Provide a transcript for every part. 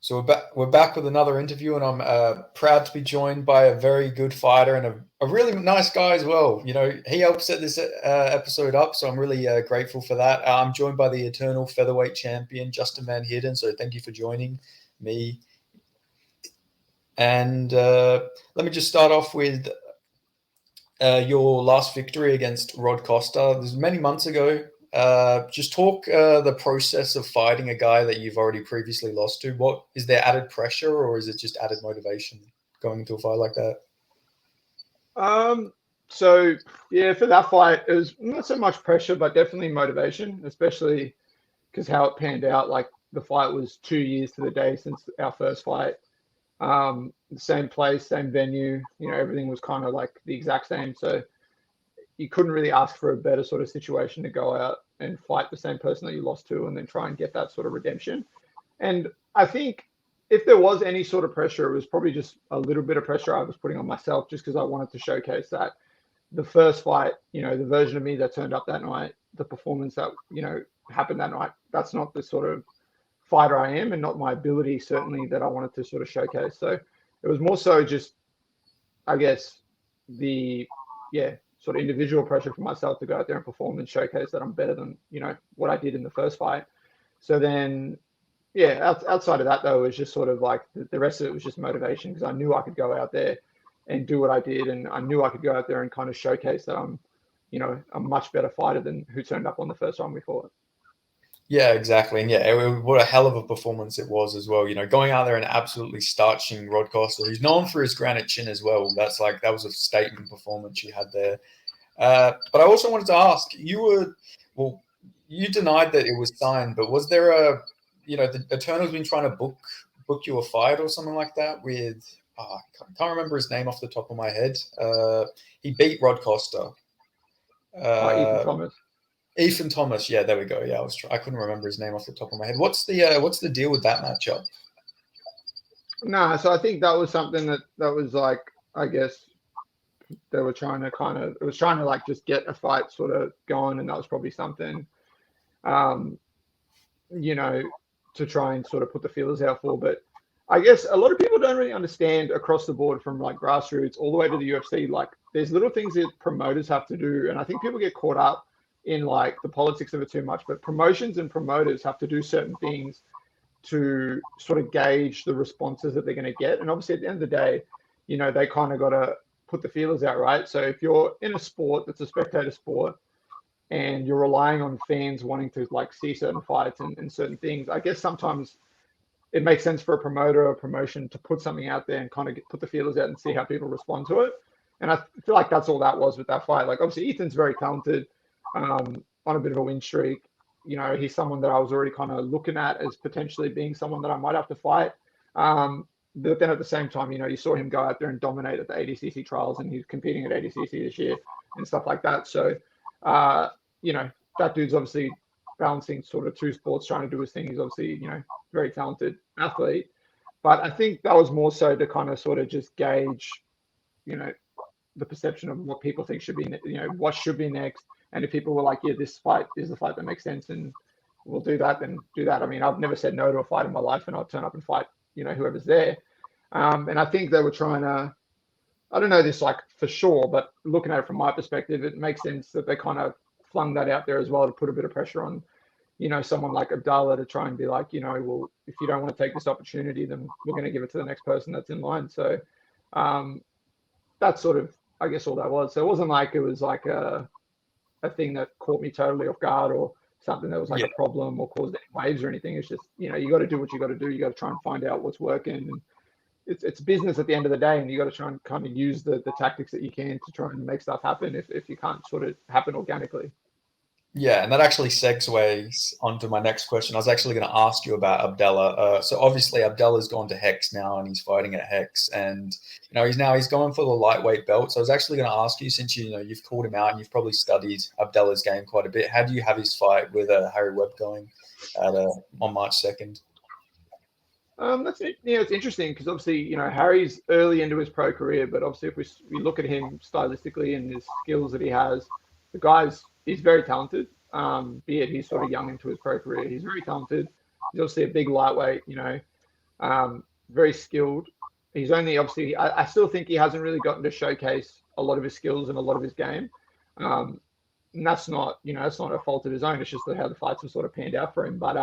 So we're back with another interview, and I'm proud to be joined by a very good fighter and a really nice guy as well. You know, he helped set this episode up, so I'm really grateful for that. I'm joined by the eternal featherweight champion, Justin Van Heerden. So thank you for joining me. And let me just start off with your last victory against Rod Costa. This was many months ago. Just talk the process of fighting a guy that you've already previously lost to. What is there added pressure, or is it just added motivation going into a fight like that? So yeah, for that fight, it was not so much pressure, but definitely motivation, especially because how it panned out. Like the fight was 2 years to the day since our first fight. The same place, same venue. You know, everything was kind of like the exact same. So you couldn't really ask for a better sort of situation to go out and fight the same person that you lost to, and then try and get that sort of redemption. And I think if there was any sort of pressure, it was probably just a little bit of pressure I was putting on myself, just because I wanted to showcase that the first fight, you know, the version of me that turned up that night, the performance that, you know, happened that night, that's not the sort of fighter I am, and not my ability, certainly, that I wanted to sort of showcase. So it was more so just, I guess, the, yeah, sort of individual pressure for myself to go out there and perform and showcase that I'm better than, you know, what I did in the first fight. So then, yeah, outside of that, though, it was just sort of like the rest of it was just motivation, because I knew I could go out there and do what I did. And I knew I could go out there and kind of showcase that I'm, you know, a much better fighter than who turned up on the first time we fought. Yeah, exactly. And yeah, what a hell of a performance it was as well. You know, going out there and absolutely starching Rod Costa, who's known for his granite chin as well. That was a statement performance you had there. But I also wanted to ask, you denied that it was signed, but was there the Eternal's been trying to book you a fight or something like that with, I can't remember his name off the top of my head. He beat Rod Costa. Ethan Uh, Thomas. Ethan Thomas, yeah, there we go. Yeah, I couldn't remember his name off the top of my head. What's the deal with that matchup? No, so I think that was something that was like, I guess they were trying to it was trying to like just get a fight sort of going, and that was probably something, um, you know, to try and sort of put the feelers out for. But I guess a lot of people don't really understand across the board, from like grassroots all the way to the UFC. Like there's little things that promoters have to do, and I think people get caught up in like the politics of it too much. But promotions and promoters have to do certain things to sort of gauge the responses that they're going to get. And obviously, at the end of the day, you know, they kind of got to put the feelers out, right? So if you're in a sport that's a spectator sport, and you're relying on fans wanting to like see certain fights and certain things, I guess sometimes it makes sense for a promoter or a promotion to put something out there and kind of put the feelers out and see how people respond to it. And I feel like that's all that was with that fight. Like obviously Ethan's very talented, on a bit of a win streak. You know, he's someone that I was already kind of looking at as potentially being someone that I might have to fight. But then at the same time, you know, you saw him go out there and dominate at the ADCC trials, and he's competing at ADCC this year and stuff like that. So, you know, that dude's obviously balancing sort of two sports, trying to do his thing. He's obviously, you know, very talented athlete. But I think that was more so to kind of sort of just gauge, you know, the perception of what people think should be, you know, what should be next. And if people were like, yeah, this fight is the fight that makes sense, and we'll do that, then do that. I mean, I've never said no to a fight in my life, and I'll turn up and fight, you know, whoever's there. And I think they were trying to, I don't know this like for sure, but looking at it from my perspective, it makes sense that they kind of flung that out there as well to put a bit of pressure on, you know, someone like Abdallah, to try and be like, you know, well, if you don't want to take this opportunity, then we're going to give it to the next person that's in line. So that's sort of, I guess, all that was. So it wasn't like it was like a thing that caught me totally off guard, or something that was like a problem or caused any waves or anything. It's just, you know, you got to do what you got to do. You got to try and find out what's working. And it's business at the end of the day, and you got to try and kind of use the tactics that you can to try and make stuff happen if you can't sort of happen organically. Yeah, and that actually segues onto my next question. I was actually going to ask you about Abdallah. So obviously Abdallah's gone to Hex now, and he's fighting at Hex, and you know he's going for the lightweight belt. So I was actually going to ask you, since you've called him out and you've probably studied Abdallah's game quite a bit, how do you have his fight with Harry Webb going on March 2nd? That's it. Yeah, it's interesting because obviously, you know, Harry's early into his pro career, but obviously if we look at him stylistically and his skills that he has, he's very talented. Be it he's sort of young into his pro career, he's very talented. He's obviously a big lightweight, you know. Very skilled. He's only obviously, I still think he hasn't really gotten to showcase a lot of his skills and a lot of his game. And that's not, that's not a fault of his own. It's just how the fights have sort of panned out for him. But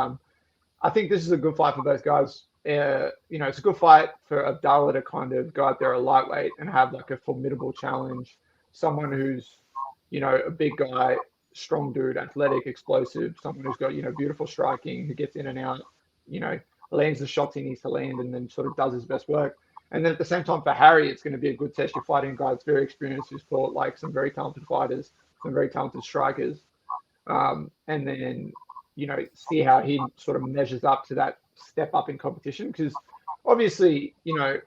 I think this is a good fight for both guys. It's a good fight for Abdallah to kind of go out there a lightweight and have like a formidable challenge. Someone who's, a big guy, strong dude, athletic, explosive, someone who's got, beautiful striking, who gets in and out, lands the shots he needs to land and then sort of does his best work. And then at the same time for Harry, it's going to be a good test. You're fighting a guy that's very experienced, who's fought like some very talented fighters, some very talented strikers. And then, see how he sort of measures up to that step up in competition. Because obviously,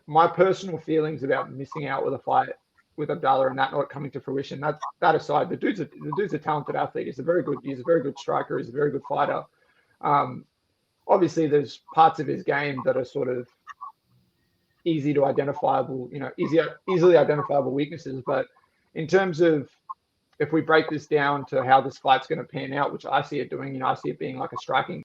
my personal feelings about missing out with a fight with Abdallah and that not coming to fruition, that aside, the dude's a talented athlete. He's a very good striker. He's a very good fighter. Obviously, there's parts of his game that are sort of easily identifiable weaknesses. But in terms of, if we break this down to how this fight's going to pan out, which I see it doing, I see it being like a striking.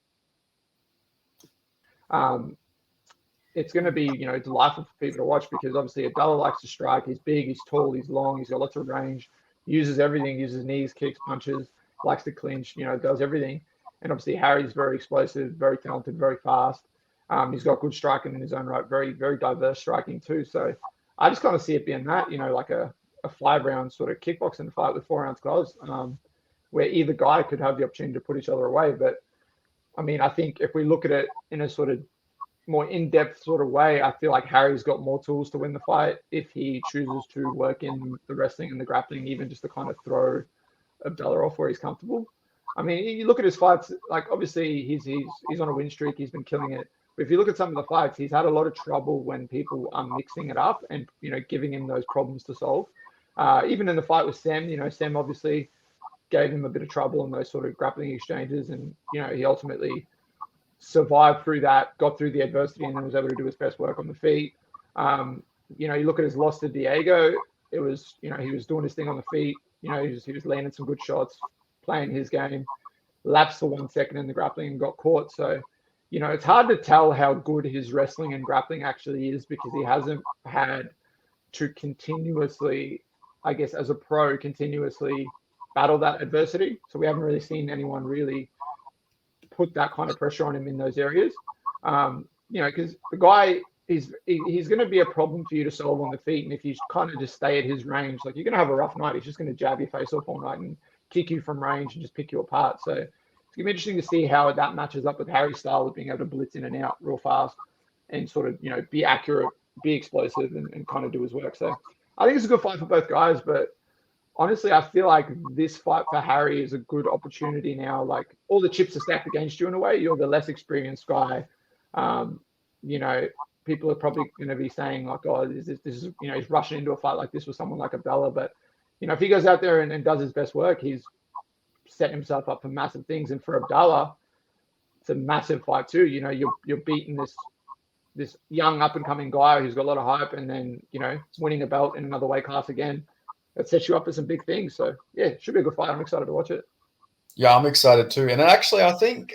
It's going to be, delightful for people to watch, because obviously Abdallah likes to strike. He's big, he's tall, he's long, he's got lots of range, uses everything, uses knees, kicks, punches, likes to clinch, does everything. And obviously Harry's very explosive, very talented, very fast. He's got good striking in his own right, very, very diverse striking too. So I just kind of see it being that, like a 5-round sort of kickboxing fight with 4 rounds gloves, where either guy could have the opportunity to put each other away. But I mean, I think if we look at it in a sort of more in-depth sort of way, I feel like Harry's got more tools to win the fight if he chooses to work in the wrestling and the grappling, even just to kind of throw Abdallah off where he's comfortable. I mean, you look at his fights, like obviously he's on a win streak, he's been killing it. But if you look at some of the fights, he's had a lot of trouble when people are mixing it up and, giving him those problems to solve. Even in the fight with Sam, Sam obviously gave him a bit of trouble in those sort of grappling exchanges. And, he ultimately survived through that, got through the adversity, and then was able to do his best work on the feet. You look at his loss to Diego, it was, he was doing his thing on the feet. He was landing some good shots, playing his game, lapsed for 1 second in the grappling and got caught. So, it's hard to tell how good his wrestling and grappling actually is, because he hasn't had to continuously, I guess, as a pro, continuously battle that adversity. So we haven't really seen anyone really put that kind of pressure on him in those areas. Because the guy he's going to be a problem for you to solve on the feet. And if you kind of just stay at his range, like, you're going to have a rough night. He's just going to jab your face off all night and kick you from range and just pick you apart. So it's going to be interesting to see how that matches up with Harry's style of being able to blitz in and out real fast and sort of, be accurate, be explosive, and kind of do his work. So I think it's a good fight for both guys. But honestly, I feel like this fight for Harry is a good opportunity now. Like, all the chips are stacked against you in a way. You're the less experienced guy. People are probably going to be saying like, oh, this is, he's rushing into a fight like this with someone like Abdallah. But, if he goes out there and does his best work, he's setting himself up for massive things. And for Abdallah, it's a massive fight too. You're beating this young up and coming guy who's got a lot of hype, and then, winning a belt in another weight class again. That sets you up for some big things. So yeah, it should be a good fight. I'm excited to watch it. Yeah, I'm excited too. And actually, I think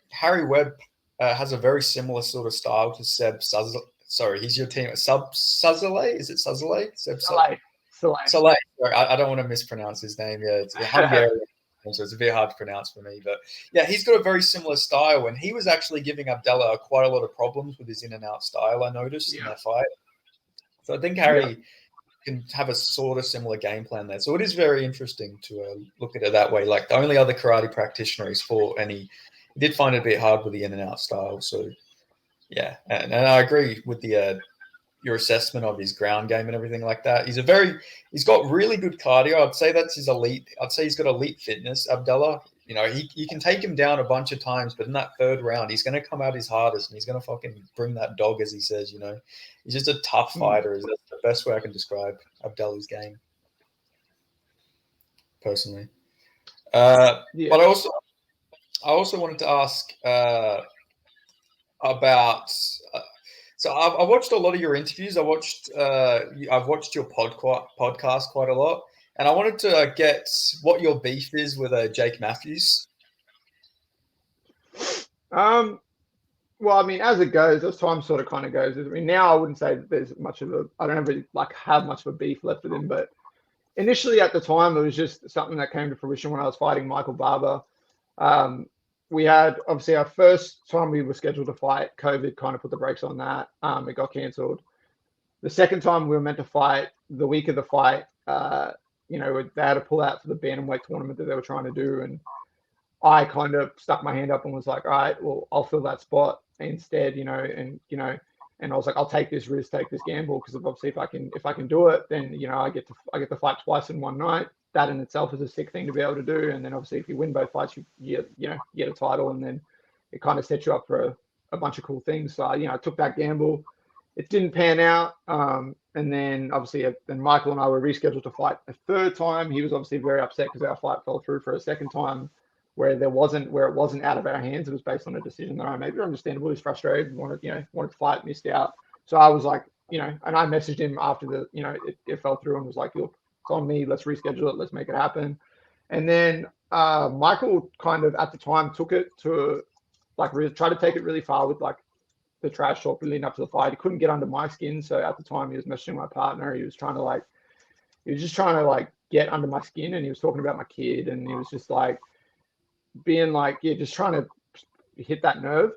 Harry Webb has a very similar sort of style to Seb Suzale. Sorry, he's your team. Suzale? Is it Suzale? Seb Saleh. Sorry, I don't want to mispronounce his name. Yeah, it's Hungarian, so it's a bit hard to pronounce for me. But yeah, he's got a very similar style, and he was actually giving Abdallah quite a lot of problems with his in and out style, I noticed in that fight. So I think Harry can have a sort of similar game plan there. So it is very interesting to look at it that way. Like, the only other karate practitioner he's fought, and he did find it a bit hard with the in and out style. So yeah, and I agree with your assessment of his ground game and everything like that. He's got really good cardio. I'd say that's his elite. I'd say he's got elite fitness, Abdallah. You can take him down a bunch of times, but in that 3rd round, he's going to come out his hardest, and he's going to fucking bring that dog, as he says. He's just a tough fighter. That's the best way I can describe Abdallah's game, personally. But I also wanted to ask about. So I watched a lot of your interviews. I've watched your podcast quite a lot, and I wanted to get what your beef is with Jake Matthews. Well, I mean, as it goes, as time sort of kind of goes. I mean, now I wouldn't say that there's much of a. I don't really like have much of a beef left with him, but initially at the time, it was just something that came to fruition when I was fighting Michael Barber. Um, we had obviously our first time we were scheduled to fight. COVID kind of put the brakes on that. It got cancelled. The second time we were meant to fight, the week of the fight, they had to pull out for the bantamweight tournament that they were trying to do, and I kind of stuck my hand up and was like, all right, well, I'll fill that spot instead, and I was like, I'll take this risk, take this gamble, because obviously if I can do it, then I get to fight twice in one night. That in itself is a sick thing to be able to do. And then obviously if you win both fights, you get a title, and then it kind of sets you up for a bunch of cool things. So I took that gamble. It didn't pan out. And then obviously then Michael and I were rescheduled to fight a third time. He was obviously very upset because our fight fell through for a second time where it wasn't out of our hands. It was based on a decision that I made. They're understandable. He was frustrated, wanted to fight, missed out. So I was like, and I messaged him after it fell through and was like, look, it's on me. Let's reschedule it. Let's make it happen. And then Michael kind of at the time took it to try to take it really far with like the trash talk leading up to the fight. He couldn't get under my skin. So at the time he was messaging my partner. He was just trying to get under my skin, and he was talking about my kid, and he was just like, being like, yeah, just trying to hit that nerve.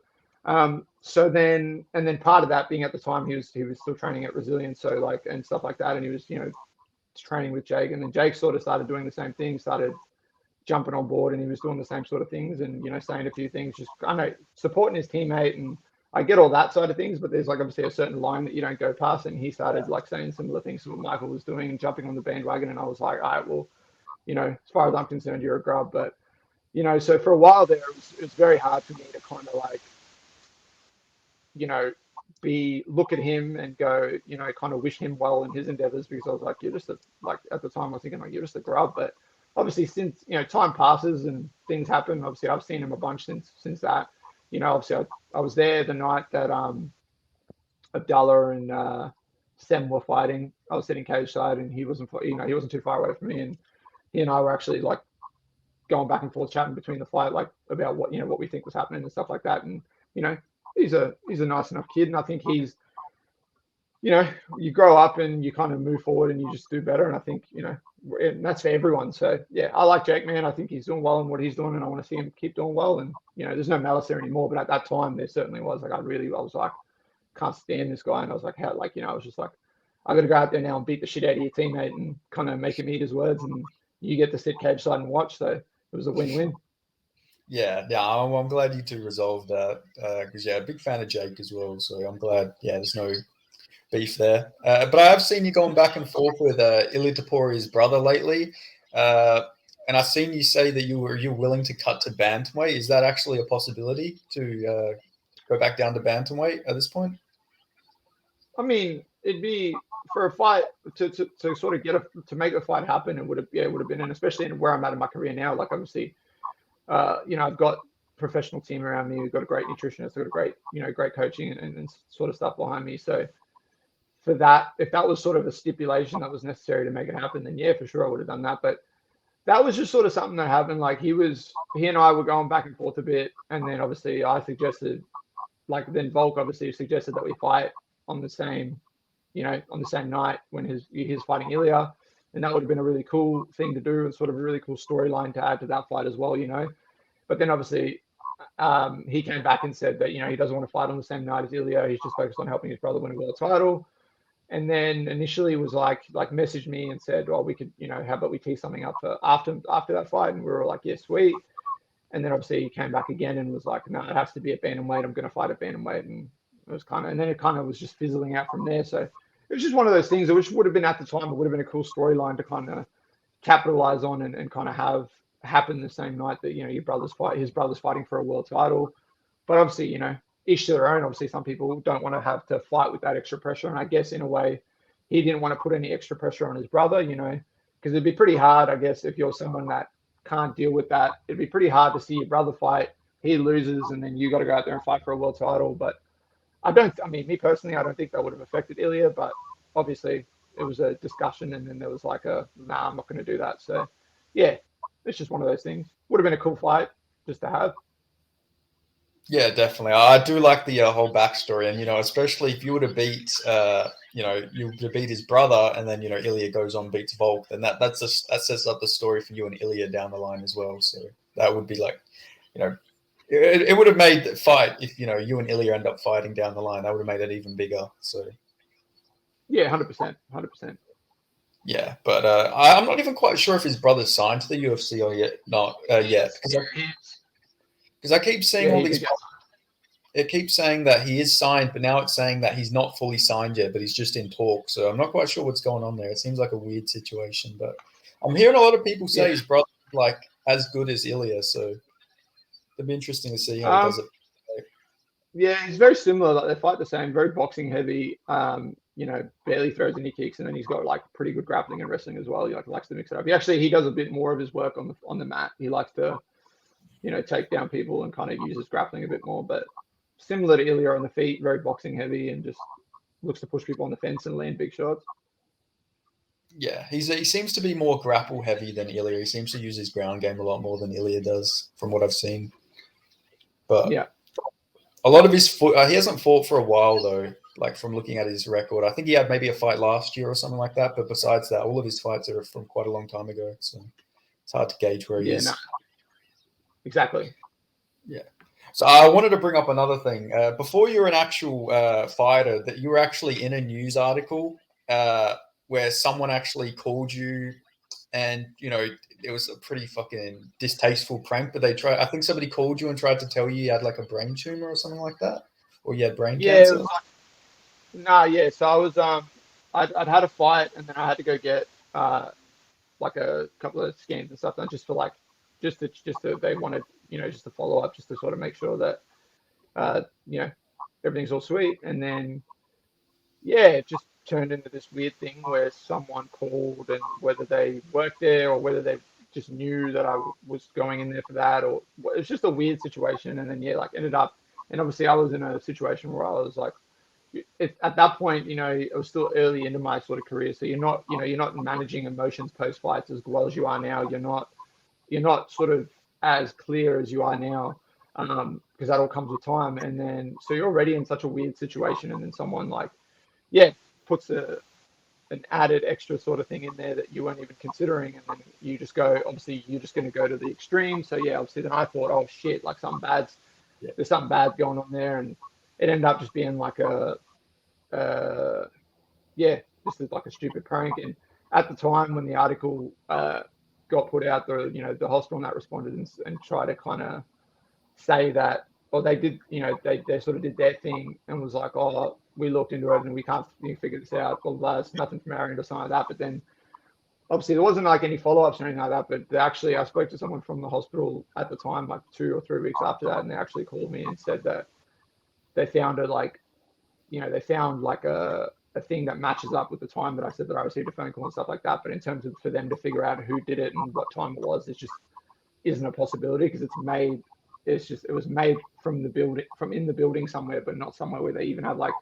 So then part of that being at the time he was still training at Resilience, so and stuff like that, and he was training with Jake, and then Jake sort of started doing the same thing, started jumping on board, and he was doing the same sort of things, and saying a few things, just I know supporting his teammate, and I get all that side of things, but there's obviously a certain line that you don't go past, and he started saying similar things to what Michael was doing and jumping on the bandwagon, and I was like, all right, well, as far as I'm concerned, you're a grub, but so for a while there, it was very hard for me to kind of look at him and go, kind of wish him well in his endeavors, because I was like, you're just at the time I was thinking you're just a grub. But obviously since, time passes and things happen, obviously I've seen him a bunch since that, obviously I was there the night that Abdullah and Sem were fighting. I was sitting cage side, and he wasn't too far away from me, and he and I were actually going back and forth chatting between the fight, about what we think was happening and stuff like that. And he's a nice enough kid, and I think he's you grow up and you kind of move forward and you just do better, and I think and that's for everyone. So yeah, I like Jake, man. I think he's doing well in what he's doing, and I want to see him keep doing well. And there's no malice there anymore, but at that time there certainly was. I was like, can't stand this guy, and I was like, how I was just like, I got to go out there now and beat the shit out of your teammate and kind of make him eat his words, and you get to sit cage side and watch. So it was a win-win. Yeah, I'm glad you two resolved that, because big fan of Jake as well. So I'm glad. Yeah, there's no beef there. But I have seen you going back and forth with Ilia Toporia's brother lately, and I've seen you say that you're willing to cut to bantamweight. Is that actually a possibility to go back down to bantamweight at this point? I mean, it'd be for a fight to sort of to make a fight happen. It would have been, and especially in where I'm at in my career now. Obviously, I've got professional team around me. We've got a great nutritionist. We've got great coaching and sort of stuff behind me. So for that, if that was sort of a stipulation that was necessary to make it happen, then yeah, for sure I would have done that. But that was just sort of something that happened. He and I were going back and forth a bit, and then obviously I suggested, then Volk obviously suggested that we fight on the same night when he's fighting Ilia. And that would have been a really cool thing to do, and sort of a really cool storyline to add to that fight as well, But then obviously he came back and said that, he doesn't want to fight on the same night as Ilia. He's just focused on helping his brother win a world title. And then initially was messaged me and said, well, we could, how about we tee something up for after that fight? And we were like, yeah, sweet. And then obviously he came back again and was like, no, it has to be at bantamweight. I'm going to fight at bantamweight. And it was and then it kind of was just fizzling out from there. So it was just one of those things which would have been at the time, it would have been a cool storyline to kind of capitalize on and kind of have happen the same night that, his brother's fighting for a world title. But obviously, each to their own. Obviously, some people don't want to have to fight with that extra pressure. And I guess in a way, he didn't want to put any extra pressure on his brother, because it'd be pretty hard, I guess, if you're someone that can't deal with that. It'd be pretty hard to see your brother fight. He loses, and then you got to go out there and fight for a world title. But me personally, I don't think that would have affected Ilia, but obviously it was a discussion, and then there was nah, I'm not going to do that. So yeah, it's just one of those things. Would have been a cool fight just to have. Yeah, definitely. I do like the whole backstory, and especially if you were to beat, you to beat his brother, and then Ilya goes on beats Volk, then that sets up the story for you and Ilya down the line as well. So that would be like, you know, it would have made the fight if you and Ilya end up fighting down the line. That would have made it even bigger. So Yeah, 100%, 100%. yeah, but I'm not even quite sure if his brother's signed to the UFC or yet not yet because I keep seeing Yeah, all he these. did. It keeps saying that he is signed, but now it's saying that he's not fully signed yet, but he's just in talk. So I'm not quite sure what's going on there. It seems like a weird situation, but I'm hearing a lot of people say Yeah. his brother like as good as Ilya. So it'd be interesting to see how he Um, does it. yeah, he's very similar. Like they fight the same, very boxing heavy. Barely throws any kicks, and then he's got like pretty good grappling and wrestling as well. He like likes to mix it up. He does a bit more of his work on the mat. He likes to take down people and kind of uses grappling a bit more. But similar to Ilya on the feet, very boxing heavy and just looks to push people on the fence and land big shots. Yeah, he seems to be more grapple heavy than Ilya. He seems to use his ground game a lot more than Ilya does, from what I've seen. But Yeah. a lot of his foot, he hasn't fought for a while though. Like from looking at his record, I think he had maybe a fight last year or something like that. But besides that, all of his fights are from quite a long time ago, so it's hard to gauge where he Yeah, no, is. exactly. Yeah. So I wanted to bring up another thing. Before you were an actual fighter, that you were actually in a news article where someone actually called you, and it was a pretty fucking distasteful prank. But they tried. I think somebody called you and tried to tell you had like a brain tumor or something like that, or you had brain Yeah, it cancer. was nah, yeah. So I was I'd had a fight and then I had to go get like a couple of scans and stuff done just for like just to they wanted just to follow up just to sort of make sure that uh you know everything's all sweet and then yeah it just turned into this weird thing where someone called and whether they worked there or whether they just knew that I was going in there for that or it was just a weird situation and then yeah like ended up and obviously I was in a situation where I was like at that point, it was still early into my sort of career. So you're not managing emotions post fights as well as you are now. You're not sort of as clear as you are now, because that all comes with time. And then, so you're already in such a weird situation. And then someone like, yeah, puts an added extra sort of thing in there that you weren't even considering. And then you just go, obviously, you're just going to go to the extreme. So yeah, obviously, then I thought, oh shit, like Yeah. there's something bad going on there. And it ended up just being like uh, yeah, just like a stupid prank. And at the time when the article got put out, the hospital and that responded and tried to kind of say that, or they did, they sort of did their thing and was like, oh, we looked into it and we can't figure this out. Blah, blah, it's nothing from our end or something like that. But then obviously there wasn't like any follow-ups or anything like that. But actually, I spoke to someone from the hospital at the time, like 2 or 3 weeks after that, and they actually called me and said that they found it like they found like a thing that matches up with the time that I said that I received a phone call and stuff like that. But in terms of for them to figure out who did it and what time it was, it just isn't a possibility because it was made from the building from in the building somewhere, but not somewhere where they even have like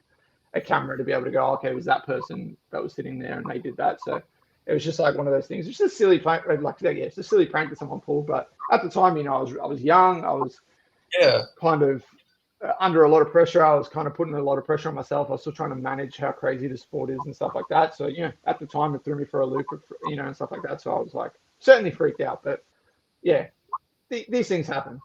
a camera to be able to go, okay, it was that person that was sitting there and they did that. So it was just like one of those things. It's just a silly prank, like yeah, it's a silly prank that someone pulled. But at the time, I was young, I was Yeah. kind of under a lot of pressure. I was kind of putting a lot of pressure on myself. I was still trying to manage how crazy the sport is and stuff like that. So, at the time it threw me for a loop, and stuff like that. So I was like certainly freaked out, but yeah, these things happen.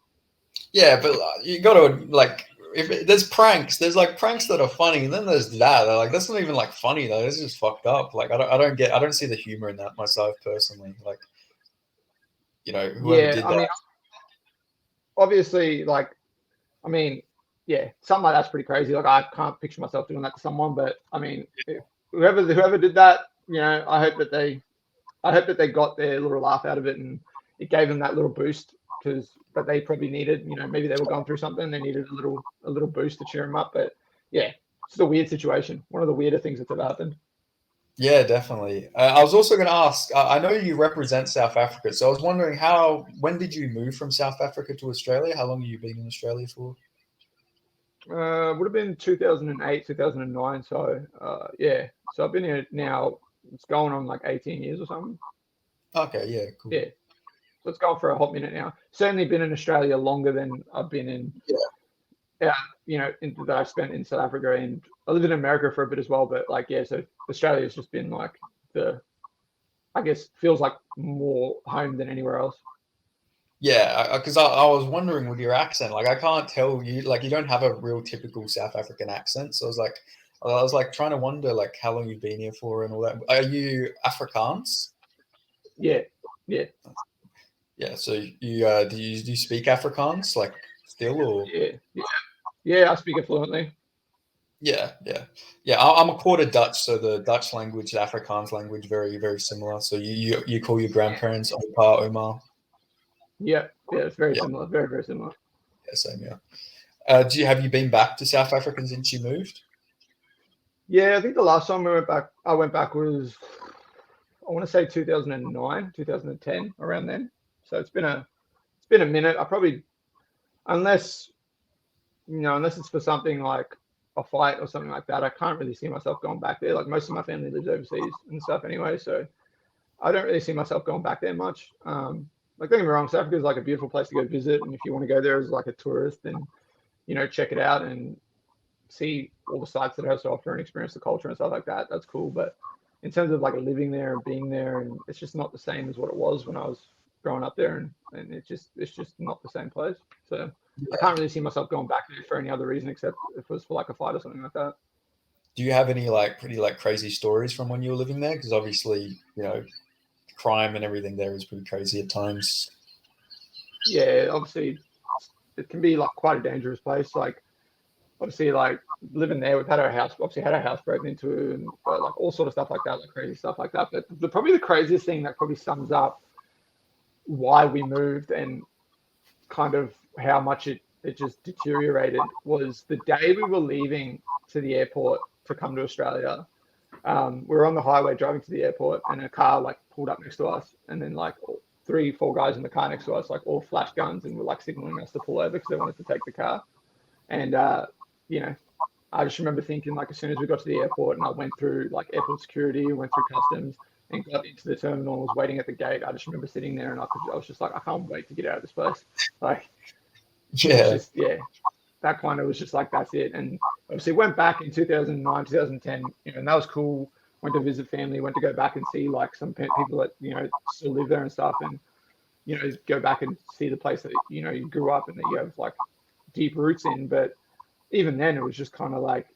Yeah, but you got to like there's pranks. There's like pranks that are funny, and then there's that. Like that's not even like funny though. It's just fucked up. Like I don't see the humor in that myself personally. Like whoever Yeah. did I mean, that. obviously, like, I mean, yeah, something like that's pretty crazy. Like I can't picture myself doing that to someone, but I mean, whoever did that, I hope that they got their little laugh out of it and it gave them that little boost that they probably needed. Maybe they were going through something, they needed a little boost to cheer them up. But yeah, it's a weird situation. One of the weirder things that's ever happened. Yeah, definitely. I was also going to ask. I know you represent South Africa, so I was wondering when did you move from South Africa to Australia? How long have you been in Australia for? Would have been 2008, 2009. So yeah, so I've been here now. It's going on like 18 years or something. Okay, yeah, cool. Yeah, so it's going for a hot minute now. Certainly been in Australia longer than I've been in Yeah, that I've spent in South Africa, and I live in America for a bit as well. But like, yeah, so Australia's just been like I guess feels like more home than anywhere else. Yeah, because I was wondering with your accent, like I can't tell you, like you don't have a real typical South African accent. So I was like trying to wonder like how long you've been here for and all that. Are you Afrikaans? Yeah, yeah, Yeah. So you do you speak Afrikaans like still or? yeah. I speak it fluently. Yeah. I'm a quarter Dutch, so the Dutch language, the Afrikaans language, very very similar. So you call your grandparents Opa, Oma. Yeah. It's very Yeah, similar. Very very similar. yeah, same. Yeah. Have you been back to South Africa since you moved? Yeah, I think the last time I went back was I want to say 2009, 2010, around then. So it's been a minute. I probably unless unless it's for something like a fight or something like that, I can't really see myself going back there. Like most of my family lives overseas and stuff anyway, so I don't really see myself going back there much. Like don't get me wrong, South Africa is like a beautiful place to go visit, and if you want to go there as like a tourist, then check it out and see all the sites that it has to offer and experience the culture and stuff like that. That's cool, but in terms of like living there and being there, and it's just not the same as what it was when I was growing up there, and it's just not the same place. So I can't really see myself going back there for any other reason except if it was for like a fight or something like that. Do you have any like pretty like crazy stories from when you were living there? Because obviously, crime and everything there is pretty crazy at times. Yeah, obviously it can be like quite a dangerous place. Like obviously like living there, we've had our house obviously had our house broken into and like all sort of stuff like that, like crazy stuff like that. But probably the craziest thing that probably sums up why we moved and kind of how much it just deteriorated was the day we were leaving to the airport to come to Australia. We were on the highway driving to the airport, and a car like pulled up next to us, and then like three, four guys in the car next to us, like all flash guns, and were like signaling us to pull over because they wanted to take the car. And you know, I just remember thinking like as soon as we got to the airport and I went through like airport security, went through customs, and got into the terminal and was waiting at the gate. I just remember sitting there and I was just like, I can't wait to get out of this place. Like it was Yeah, just that kind of was just like that's it. And obviously went back in 2009, 2010, and that was cool. Went to visit family, went to go back and see like some people that still live there and stuff, and go back and see the place that you grew up and that you have like deep roots in. But even then, it was just kind of like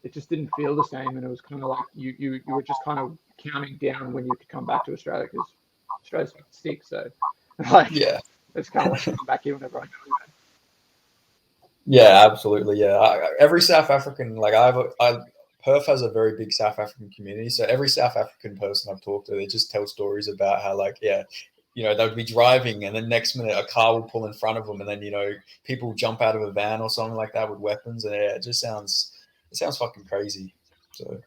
it just didn't feel the same, and it was kind of like you were just kind of counting down when you could come back to Australia because Australia's like sick, so like yeah, it's kind of like come back here whenever I go. yeah, absolutely. Yeah, every South African, like Perth has a very big South African community. So every South African person I've talked to, they just tell stories about how, like, yeah, they would be driving, and then next minute a car will pull in front of them, and then people jump out of a van or something like that with weapons, and yeah, it sounds fucking crazy. So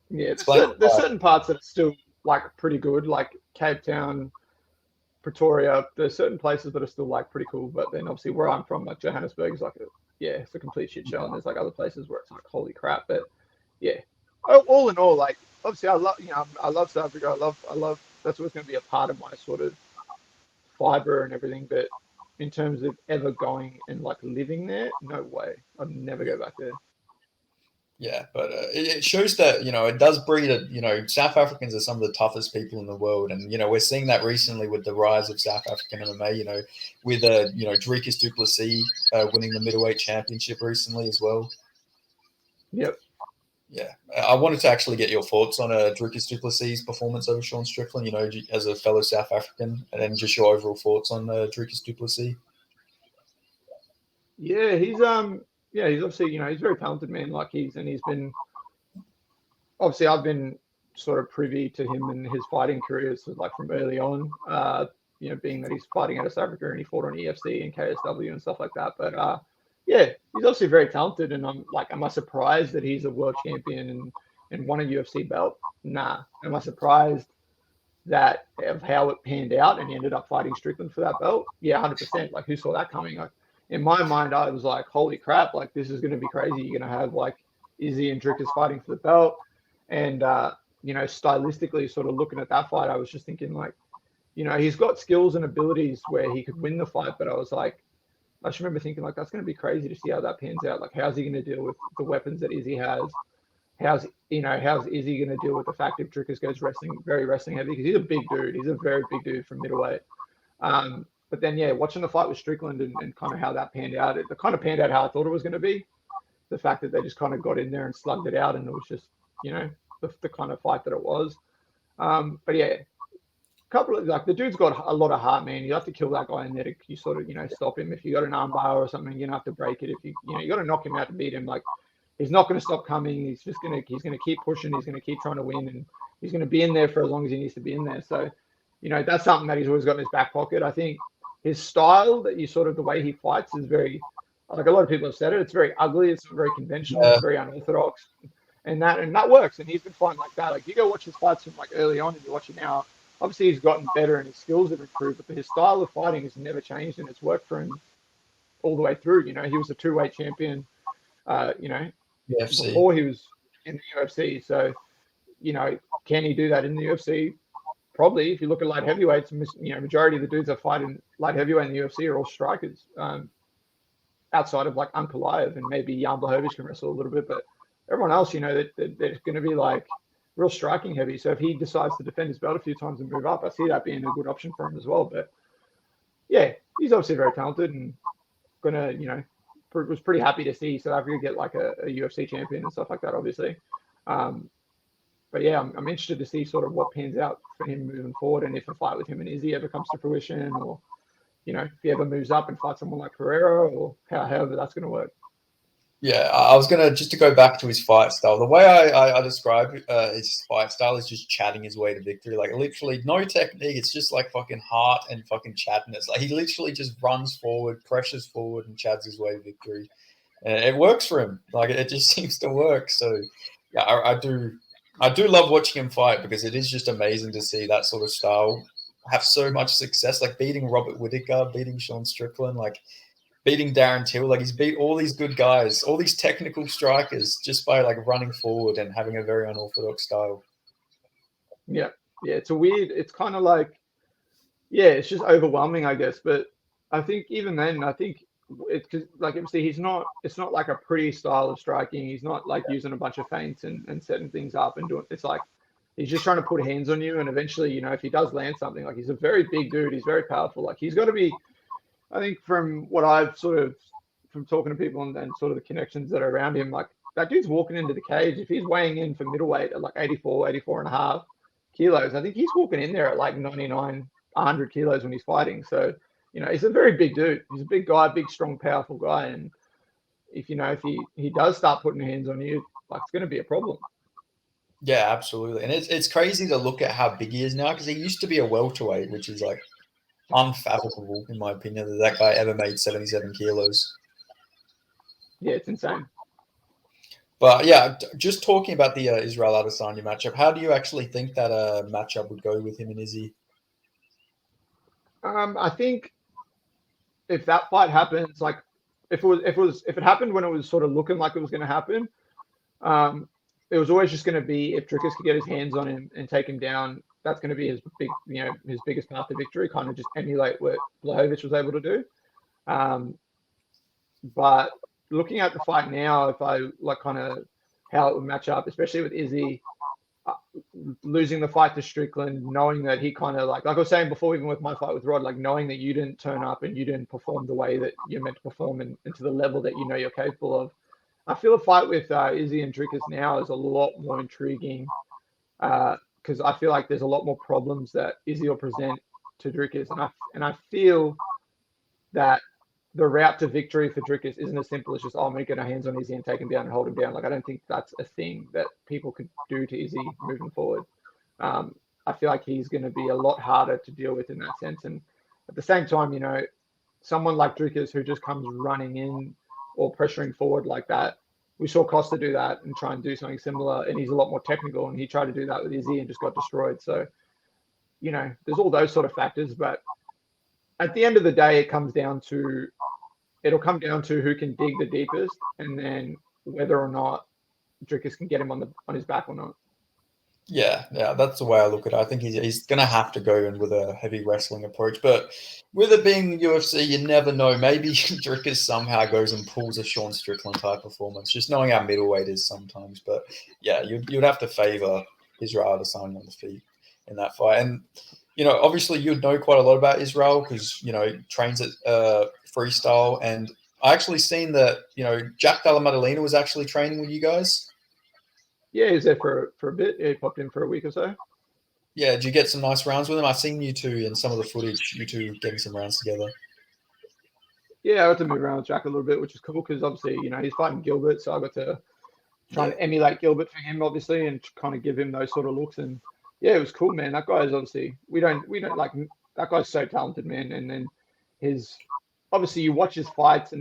Yeah, explain. there's certain parts that are still like pretty good, like Cape Town, Pretoria. There's certain places that are still like pretty cool, but then obviously where I'm from, like Johannesburg, is like it's a complete shit show, and there's like other places where it's like holy crap. But yeah, all in all, like obviously I love South Africa. I love that's always going to be a part of my sort of fiber and everything. But in terms of ever going and like living there, no way. I'd never go back there. Yeah, but it shows that it does breed South Africans are some of the toughest people in the world, and we're seeing that recently with the rise of South African MMA. With Dricus du Plessis winning the middleweight championship recently as well. Yep. Yeah, I wanted to actually get your thoughts on Dricus du Plessis' performance over Sean Strickland. As a fellow South African, and then just your overall thoughts on Dricus du Plessis. Yeah, he's obviously he's a very talented man. Like he's been obviously I've been sort of privy to him and his fighting career, so like from early on. Being that he's fighting out of South Africa and he fought on EFC and KSW and stuff like that. But yeah, he's obviously very talented, and I'm like, am I surprised that he's a world champion and won a UFC belt? Nah. Am I surprised that of how it panned out and he ended up fighting Strickland for that belt? Yeah, 100%. Like who saw that coming? Like in my mind, I was like, holy crap! Like this is going to be crazy. You're going to have like Izzy and Dricus fighting for the belt, and stylistically, sort of looking at that fight, I was just thinking like, he's got skills and abilities where he could win the fight, but I was like, I just remember thinking like that's going to be crazy to see how that pans out. Like, how's he going to deal with the weapons that Izzy has? How's Izzy going to deal with the fact if Dricus goes very wrestling heavy, because he's a big dude. He's a very big dude from middleweight. But then watching the fight with Strickland and kind of how that panned out, it kind of panned out how I thought it was going to be. The fact that they just kind of got in there and slugged it out, and it was just the kind of fight that it was. But yeah, couple of like the dude's got a lot of heart, man. You have to kill that guy in there to you sort of stop him. If you got an armbar or something, you're gonna have to break it. If you got to knock him out to beat him. Like, he's not gonna stop coming. He's gonna keep pushing. He's gonna keep trying to win, and he's gonna be in there for as long as he needs to be in there. So, that's something that he's always got in his back pocket. I think his style, the way he fights is very, like a lot of people have said it. It's very ugly. It's very conventional. It's very unorthodox, and that works. And he's been fighting like that. Like, you go watch his fights from like early on, and you watch it now. Obviously, he's gotten better and his skills have improved, but his style of fighting has never changed, and it's worked for him all the way through. He was a two-weight champion, before he was in the UFC. So, can he do that in the UFC? Probably. If you look at light heavyweights, majority of the dudes that fight in light heavyweight in the UFC are all strikers, outside of like Ankalaev and maybe Jan Blachowicz can wrestle a little bit, but everyone else, they're going to be like real striking heavy. So if he decides to defend his belt a few times and move up, I see that being a good option for him as well. But yeah, he's obviously very talented and was pretty happy to see South Africa get like a UFC champion and stuff like that, obviously. But yeah, I'm interested to see sort of what pans out for him moving forward, and if a fight with him and Izzy ever comes to fruition, or if he ever moves up and fights someone like Pereira, or however that's going to work. Yeah, I was going to, just to go back to his fight style, the way I describe his fight style is just chatting his way to victory. Like, literally no technique. It's just like fucking heart and fucking chattiness. Like, he literally just runs forward, pressures forward, and chats his way to victory. And it works for him. Like, it just seems to work. So yeah, I do love watching him fight, because it is just amazing to see that sort of style have so much success. Like, beating Robert Whittaker, beating Sean Strickland, like beating Darren Till. Like, he's beat all these good guys, all these technical strikers, just by like running forward and having a very unorthodox style. Yeah. It's kind of like, it's just overwhelming, I guess. But I think even then, it's because, like, obviously it's not like a pretty style of striking. He's not like using a bunch of feints and setting things up and doing, it's like he's just trying to put hands on you. And eventually, if he does land something, like, he's a very big dude, he's very powerful. Like, he's got to be, I think, from what I've from talking to people and sort of the connections that are around him, like, that dude's walking into the cage. If he's weighing in for middleweight at like 84 and a half kilos, I think he's walking in there at like 99, 100 kilos when he's fighting. So, he's a very big dude. He's a big guy, big, strong, powerful guy. And if he does start putting hands on you, like, it's going to be a problem. Yeah, absolutely. And it's crazy to look at how big he is now, because he used to be a welterweight, which is like unfathomable, in my opinion, that guy ever made 77 kilos. Yeah, it's insane. But yeah, just talking about the Israel Adesanya matchup, how do you actually think that matchup would go with him and Izzy? I think if that fight happens, like, if it happened when it was sort of looking like it was going to happen, it was always just going to be, if Dricus could get his hands on him and take him down, that's going to be his biggest path to victory. Kind of just emulate what Blachowicz was able to do. But looking at the fight now, if I like kind of how it would match up, especially with Izzy losing the fight to Strickland, knowing that he kind of like I was saying before, even with my fight with Rod, like, knowing that you didn't turn up and you didn't perform the way that you're meant to perform and to the level that you're capable of. I feel a fight with Izzy and Dricus now is a lot more intriguing, because I feel like there's a lot more problems that Izzy will present to Dricus, and I feel that the route to victory for Dricus isn't as simple as just, I'm going to get our hands on Izzy and take him down and hold him down. Like, I don't think that's a thing that people could do to Izzy moving forward. I feel like he's going to be a lot harder to deal with in that sense. And at the same time, someone like Dricus who just comes running in or pressuring forward like that, we saw Costa do that and try and do something similar, and he's a lot more technical, and he tried to do that with Izzy and just got destroyed. So, there's all those sort of factors, but at the end of the day, it'll come down to who can dig the deepest, and then whether or not Dricus can get him on his back or not. Yeah, that's the way I look at it. I think he's going to have to go in with a heavy wrestling approach. But with it being UFC, you never know. Maybe Drickers somehow goes and pulls a Sean Strickland type performance, just knowing how middleweight is sometimes. But yeah, you'd have to favor Israel Adesanya on the feet in that fight. And, obviously you'd know quite a lot about Israel because, he trains at freestyle. And I actually seen that, Jack Della Maddalena was actually training with you guys. Yeah, he was there for a bit. Yeah, he popped in for a week or so. Yeah, did you get some nice rounds with him? I've seen you two in some of the footage, you two getting some rounds together. Yeah, I got to move around with Jack a little bit, which is cool because obviously, he's fighting Gilbert, so I got to try Yeah. and emulate Gilbert for him, obviously, and kind of give him those sort of looks. And yeah, it was cool, man. That guy is obviously we don't like that guy's so talented, man. And then his obviously you watch his fights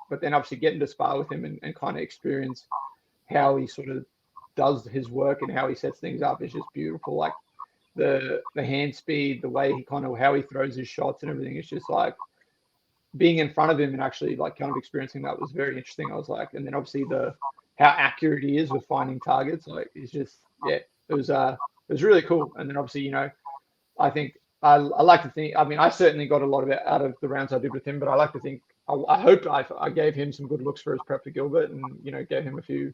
but then obviously getting to spar with him and kind of experience how he sort of does his work and how he sets things up is just beautiful. Like the hand speed, the way he kind of how he throws his shots and everything. It's just like being in front of him and actually like kind of experiencing that was very interesting. I was like, and then obviously the how accurate he is with finding targets, like it's just it was really cool. And then obviously, I think I like to think. I mean, I certainly got a lot of it out of the rounds I did with him, but I like to think I hope I gave him some good looks for his prep for Gilbert, and gave him a few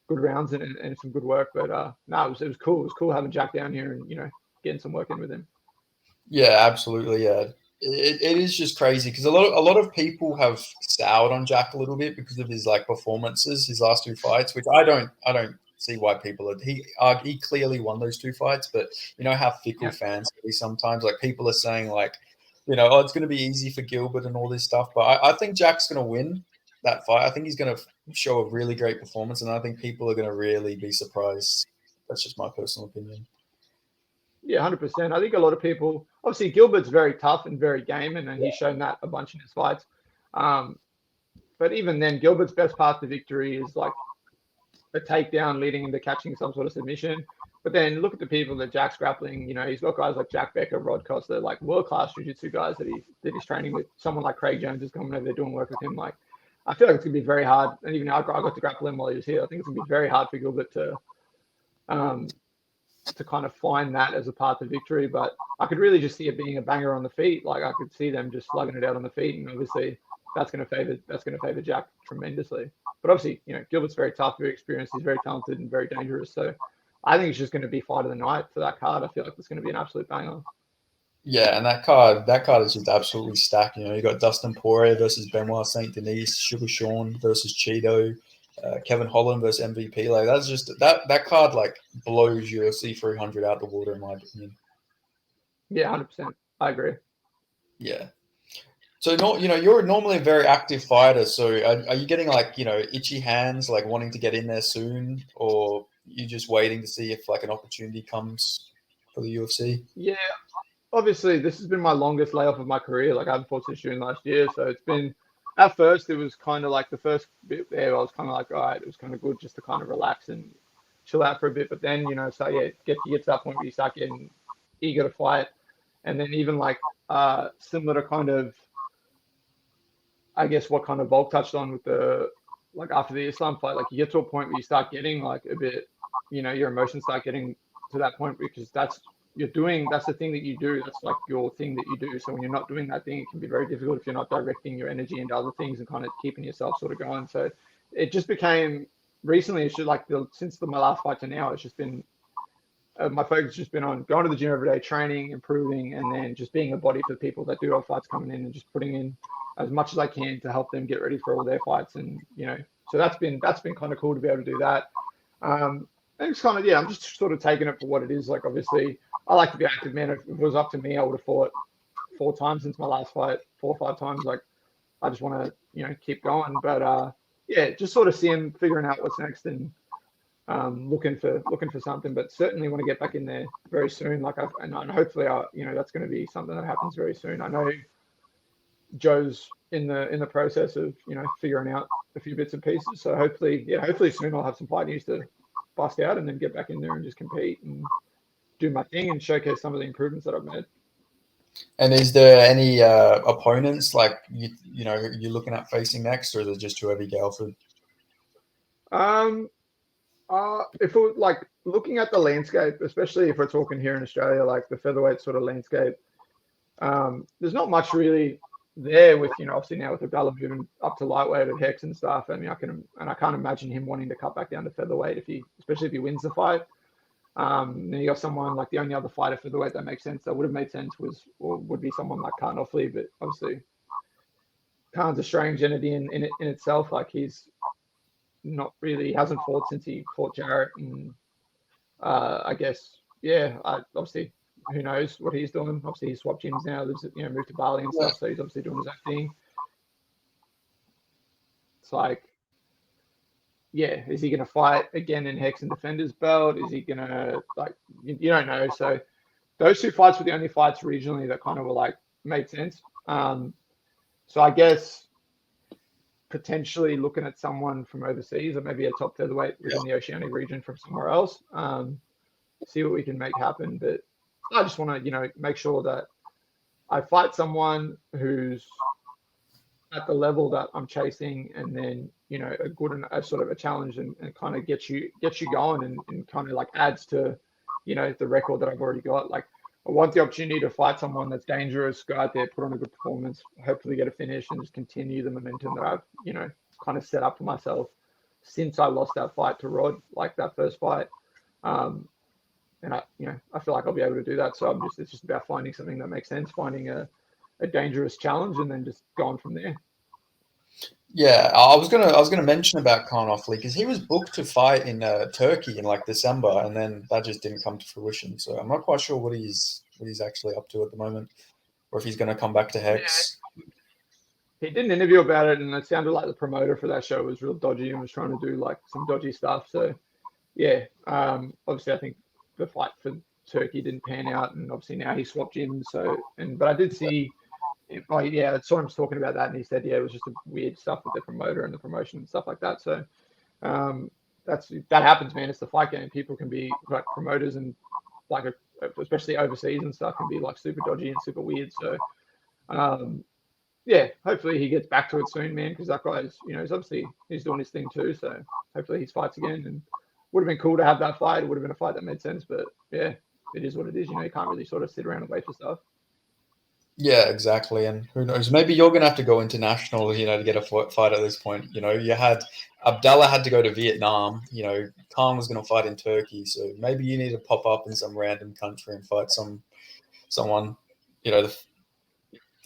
good rounds and some good work. But no, it was cool. It was cool having Jack down here and getting some work in with him. Yeah, absolutely. Yeah, it is just crazy because a lot of people have soured on Jack a little bit because of his like performances, his last two fights, which I don't see why people are. He clearly won those two fights, but you know how fickle Yeah, fans can be sometimes. Like people are saying like, oh, it's going to be easy for Gilbert and all this stuff, but I think Jack's going to win that fight. I think he's going to show a really great performance, and I think people are going to really be surprised. That's just my personal opinion. yeah, 100%. I think a lot of people obviously Gilbert's very tough and very game, and he's shown that a bunch in his fights. Um, but even then, Gilbert's best path to victory is like a takedown leading into catching some sort of submission. But then look at the people that Jack's grappling. He's got guys like Jack Becker, Rod Costa, like world class jiu-jitsu guys that he's training with. Someone like Craig Jones is coming over there doing work with him. Like I feel like it's gonna be very hard. And even I got to grapple him while he was here. I think it's gonna be very hard for Gilbert um, to kind of find that as a path to victory. But I could really just see it being a banger on the feet. Like I could see them just slugging it out on the feet, and obviously that's going to favor Jack tremendously. But obviously, Gilbert's very tough, very experienced. He's very talented and very dangerous. So I think it's just going to be fight of the night for that card. I feel like it's going to be an absolute banger. Yeah, and that card is just absolutely stacked. You got Dustin Poirier versus Benoit Saint Denis, Sugar Sean versus Cheeto, Kevin Holland versus MVP. Like that's just that card like blows UFC 300 out the water in my opinion. Yeah, 100%. I agree. Yeah. So no, you're normally a very active fighter. So are you getting like itchy hands, like wanting to get in there soon, or you just waiting to see if like an opportunity comes for the UFC? Yeah, obviously this has been my longest layoff of my career. Like I haven't fought since June last year, so it's been. At first, it was kind of like the first bit there. I was kind of like, all right, it was kind of good just to kind of relax and chill out for a bit. But then, so yeah, you get to that point where you start getting eager to fight, and then even like similar to kind of I guess what kind of Volk touched on with the like after the Islam fight, like you get to a point where you start getting like a bit, your emotions start getting to that point because that's the thing that you do. That's like your thing that you do. So when you're not doing that thing, it can be very difficult if you're not directing your energy into other things and kind of keeping yourself sort of going. So it just became recently. It's just like since my last fight to now, it's just been my focus has just been on going to the gym every day, training, improving, and then just being a body for people that do have fights coming in and just putting in as much as I can to help them get ready for all their fights. And so that's been kind of cool to be able to do that. And it's kind of I'm just sort of taking it for what it is. Like obviously, I like to be active, man. If it was up to me, I would have fought 4 times since my last fight, 4 or 5 times. Like I just want to keep going. But just sort of figuring out what's next and looking for something, but certainly want to get back in there very soon. And hopefully, that's going to be something that happens very soon. I know Joe's in the process of figuring out a few bits and pieces. So hopefully soon I'll have some fight news to bust out and then get back in there and just compete and do my thing and showcase some of the improvements that I've made. And is there any opponents like you're looking at facing next, or is it just whoever you go for? Um, If it was like looking at the landscape, especially if we're talking here in Australia, like the featherweight sort of landscape, there's not much really there with, obviously now with Abdallah moving up to lightweight at Hex and stuff. I mean, I can't imagine him wanting to cut back down to featherweight especially if he wins the fight. Then you got someone like the only other fighter featherweight that makes sense, that would have made sense would be someone like Khan Offley, but obviously Khan's a strange entity in itself. Like he's not really hasn't fought since he fought Jarrett, and I guess obviously who knows what he's doing. Obviously he swapped gyms now, lives moved to Bali and stuff, so he's obviously doing his own thing. It's like, yeah, is he going to fight again in Hex and Defender's belt? Is he going to, like, you don't know. So those two fights were the only fights regionally that kind of were like made sense. So I guess potentially looking at someone from overseas, or maybe a top featherweight within the Oceanic region from somewhere else, see what we can make happen. But I just want to, make sure that I fight someone who's at the level that I'm chasing, and then a sort of a challenge, and kind of gets you going, and kind of like adds to the record that I've already got. Like I want the opportunity to fight someone that's dangerous, go out there, put on a good performance, hopefully get a finish, and just continue the momentum that I've kind of set up for myself since I lost that fight to Rod, like that first fight. And I feel like I'll be able to do that. So it's just about finding something that makes sense, finding a dangerous challenge, and then just going from there. Yeah, I was gonna mention about Khan Offley because he was booked to fight in Turkey in like December, and then that just didn't come to fruition. So I'm not quite sure what he's actually up to at the moment, or if he's going to come back to Hex. Yeah. He did an interview about it, and it sounded like the promoter for that show was real dodgy and was trying to do like some dodgy stuff. So yeah, obviously I think the fight for Turkey didn't pan out, and obviously now he swapped gyms. But I did see. I saw him talking about that, and he said, it was just a weird stuff with the promoter and the promotion and stuff like that. So that happens, man. It's the fight game. People can be like promoters, and like especially overseas and stuff, can be like super dodgy and super weird. So hopefully he gets back to it soon, man, because that guy's he's doing his thing too. So hopefully he fights again, and would have been cool to have that fight. It would have been a fight that made sense, but yeah, it is what it is. You can't really sort of sit around and wait for stuff. Yeah, exactly. And who knows? Maybe you're going to have to go international, to get a fight at this point. You had Abdallah had to go to Vietnam. Khan was going to fight in Turkey. So maybe you need to pop up in some random country and fight someone,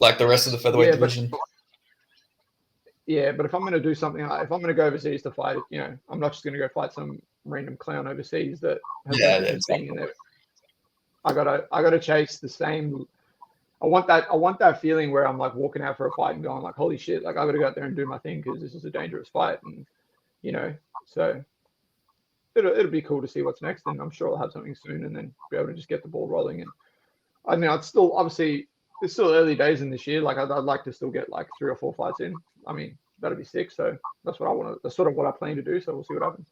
like the rest of the featherweight division. But if I'm going to do something, if I'm going to go overseas to fight, I'm not just going to go fight some random clown overseas that has exactly. In there. I gotta chase the same. I want that feeling where I'm like walking out for a fight and going like, holy shit, like I got to go out there and do my thing because this is a dangerous fight, and so it'll be cool to see what's next, and I'm sure I'll have something soon, and then be able to just get the ball rolling. And I mean, it's still early days in this year. Like I'd like to still get like 3 or 4 fights in. I mean, that'd be sick. So that's what I want to. That's sort of what I plan to do. So we'll see what happens.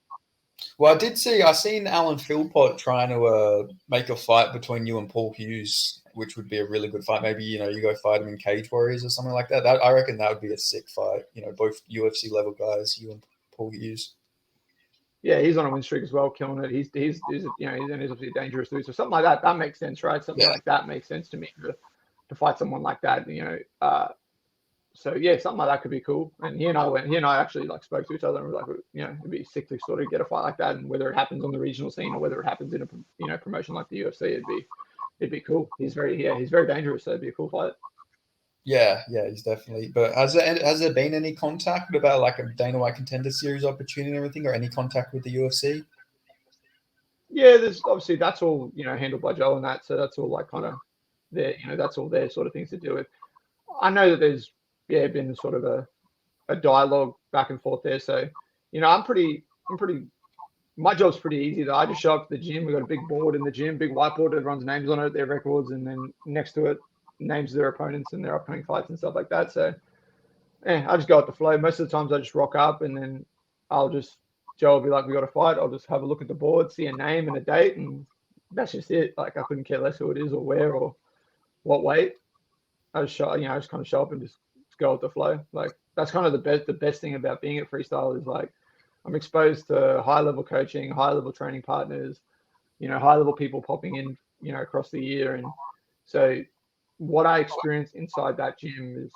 Well, I seen Alan Philpott trying to make a fight between you and Paul Hughes, which would be a really good fight. Maybe, you go fight him in Cage Warriors or something like that. I reckon that would be a sick fight. Both UFC level guys, you and Paul Hughes. Yeah, he's on a win streak as well, killing it. He's obviously a dangerous dude. So something like that makes sense, right? Something like that makes sense to me to fight someone like that, So yeah, something like that could be cool. And he and I actually like spoke to each other and were like, it'd be sick to sort of get a fight like that. And whether it happens on the regional scene or whether it happens in a promotion like the UFC, it'd be cool. He's very dangerous. So it'd be a cool fight. Yeah, he's definitely. But has there been any contact about like a Dana White Contender Series opportunity or anything, or any contact with the UFC? Yeah, there's obviously that's all handled by Joe and that. So that's all like kind of their that's all their sort of things to do with. I know that there's been sort of a dialogue back and forth there. So, my job's pretty easy though. I just show up to the gym. We've got a big board in the gym, big whiteboard that everyone's names on it, their records, and then next to it, names of their opponents and their upcoming fights and stuff like that. So, I just go with the flow. Most of the times I just rock up, and then Joe will be like, we got a fight. I'll just have a look at the board, see a name and a date, and that's just it. Like I couldn't care less who it is or where or what weight. I just kind of show up and just go with the flow. Like that's kind of the best thing about being at freestyle is like I'm exposed to high level coaching, high level training partners, high level people popping in, across the year. And so what I experience inside that gym is,